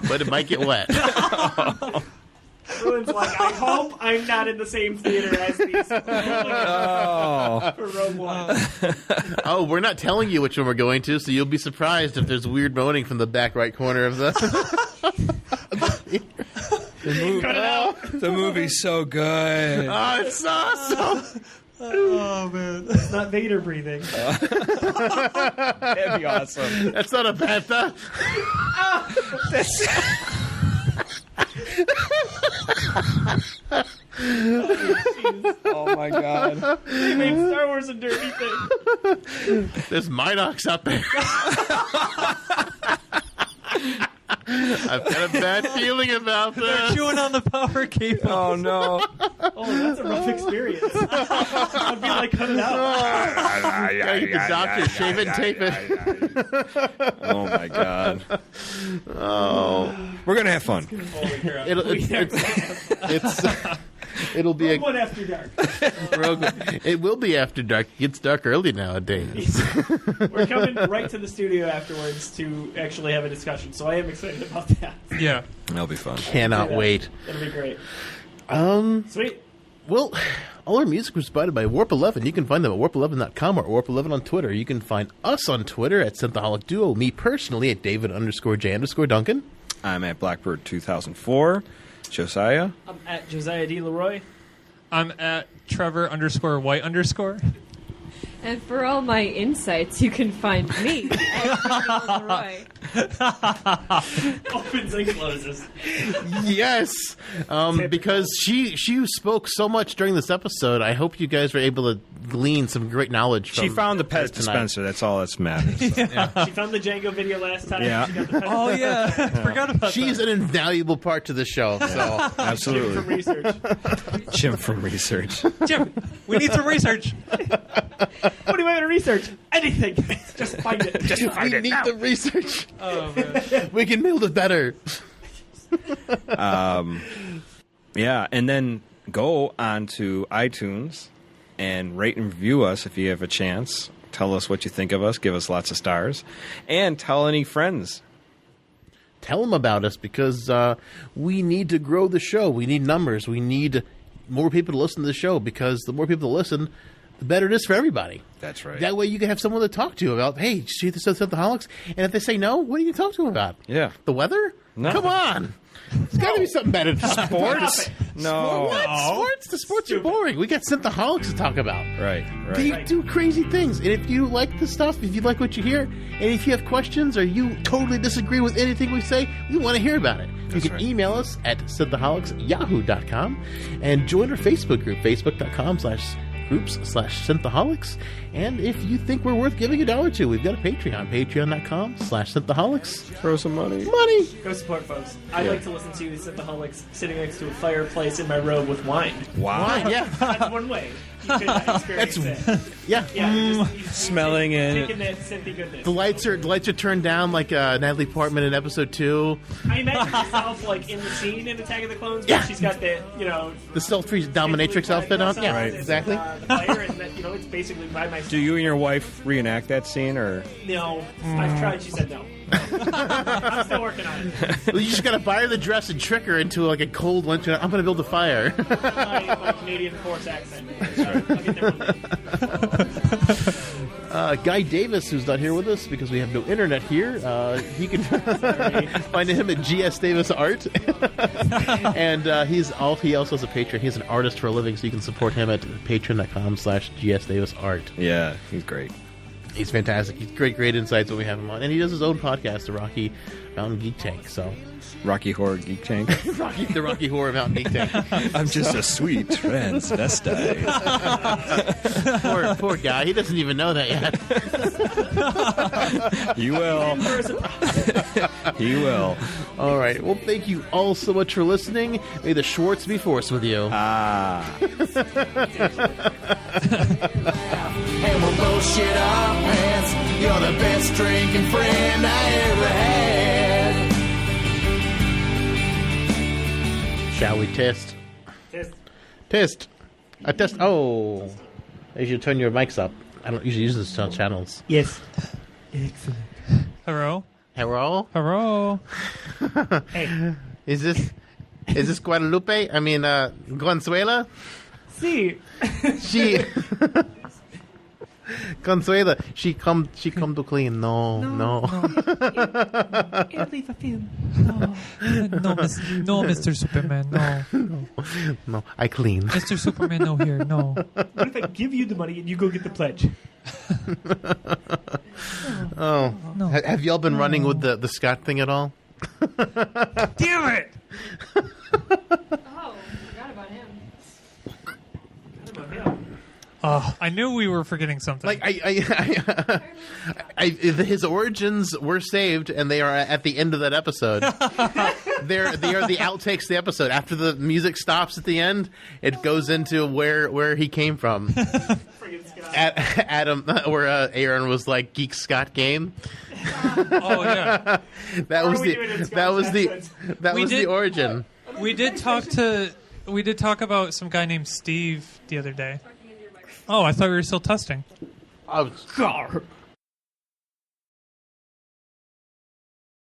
but it might get wet. Everyone's like, I hope I'm not in the same theater as these for Rogue One. Oh, we're not telling you which one we're going to, so you'll be surprised if there's weird moaning from the back right corner of the. Cut it out. The movie's so good. Oh, it's awesome. Oh man, It's not Vader breathing. That'd be awesome. That's not a bad thought. Oh my god. They made Star Wars a dirty thing. There's Minox out there. I've got a bad feeling about this. chewing on the power cable. Oh no. Oh, that's a rough experience. I'd be like, cut it out. Gotta get the doctor, shave it and tape it. Oh my god. Oh, We're gonna have fun. Holy crap. It'll be Rogue One After Dark. it will be after dark. It gets dark early nowadays. We're coming right to the studio afterwards to actually have a discussion, so I am excited about that. Yeah. That'll be fun. Cannot wait. It'll be great. Sweet. Well, all our music was provided by Warp 11. You can find them at warp11.com or Warp 11 on Twitter. You can find us on Twitter at Synthaholic Duo. Me personally at David_J_Duncan. I'm at Blackbird 2004. Josiah. I'm at Josiah D. LeRoy. I'm at Trevor_White_. And for all my insights, you can find me at LeRoy. Opens and closes. Yes, because she spoke so much during this episode. I hope you guys were able to glean some great knowledge from She found the her pet tonight. dispenser. That's all that matters. So. She found the Django video last time. Yeah. She got the Oh yeah, forgot about She's an invaluable part to the show. So from Absolutely. research. Jim from research. that. Jim, we need some research. What do you want to research? Anything. Just find it. Just we need the research. Oh man. We can build it better. Yeah, and then go on to iTunes and rate and review us if you have a chance. Tell us what you think of us. Give us lots of stars. And tell any friends. Tell them about us because we need to grow the show. We need numbers. We need more people to listen to the show because the more people to listen, the better it is for everybody. That's right. That way you can have someone to talk to about, hey, did you see this Synthaholics? And if they say no, what are you going to talk to them about? Yeah. The weather? No. Come on. There's got to be something better than Sports? No. What? Sports? The sports are boring. We got Synthaholics to talk about. Right, They right. do crazy things. And if you like the stuff, if you like what you hear, and if you have questions or you totally disagree with anything we say, we want to hear about it. You can right. email us at synthaholics@yahoo.com and join our Facebook group, facebook.com/groups/synthaholics. And if you think we're worth giving $1 to, we've got a Patreon, patreon.com/synthaholics. Throw some money. Money. Go support folks. I like to listen to Synthaholics sitting next to a fireplace in my robe with wine. Wow. Wine, yeah. That's one way you could experience it. Yeah. Yeah, you Smelling it. Taking that synthy goodness. The lights are turned down like Natalie Portman in episode 2. I imagine myself like in the scene in Attack of the Clones where Yeah. she's got the, The stealth-free dominatrix outfit on. Yeah, Right. exactly. The fire and that, it's basically by my. Do you and your wife reenact that scene, or No, I've tried. She said no. I'm still working on it. Well, you just gotta buy her the dress and trick her into like a cold lunch. I'm gonna build a fire. My Canadian Force accent. I'll get there one day. Guy Davis, who's not here with us because we have no internet here, he can find him at GS Davis Art, and he also has a Patreon. He's an artist for a living, so you can support him at patreon.com/GS Davis Art. yeah, he's great. He's fantastic. He's great insights when we have him on. And he does his own podcast, the Rocky Mountain Geek Tank. So Rocky Horror Geek Tank. the Rocky Horror Mountain Geek Tank. I'm just a sweet transvestite. Poor guy. He doesn't even know that yet. He will. He will. All right. Well, thank you all so much for listening. May the Schwartz be forced with you. And we'll both shit our pants. You're the best drinking friend I ever had. Shall we test? Test. A test. Oh. You should turn your mics up. I don't usually use those channels. Yes. Excellent. Hello? Hello? Hello? Hey. Is this Guadalupe? I mean, Consuela? See. She... Consuela, she come to clean. No. It'll leave a film. No, Mr. Superman, No, I clean. Mr. Superman, no here, no. What if I give you the money and you go get the pledge? Oh. No. Have y'all been running with the Scott thing at all? Damn it! Oh, forgot about him. I knew we were forgetting something. Like his origins were saved, and they are at the end of that episode. They are the outtakes of the episode. After the music stops at the end, it goes into where he came from. Adam, where Aaron was like Geek Scott game. Oh yeah, that was the origin. we did talk about some guy named Steve the other day. Oh, I thought we were still testing. I was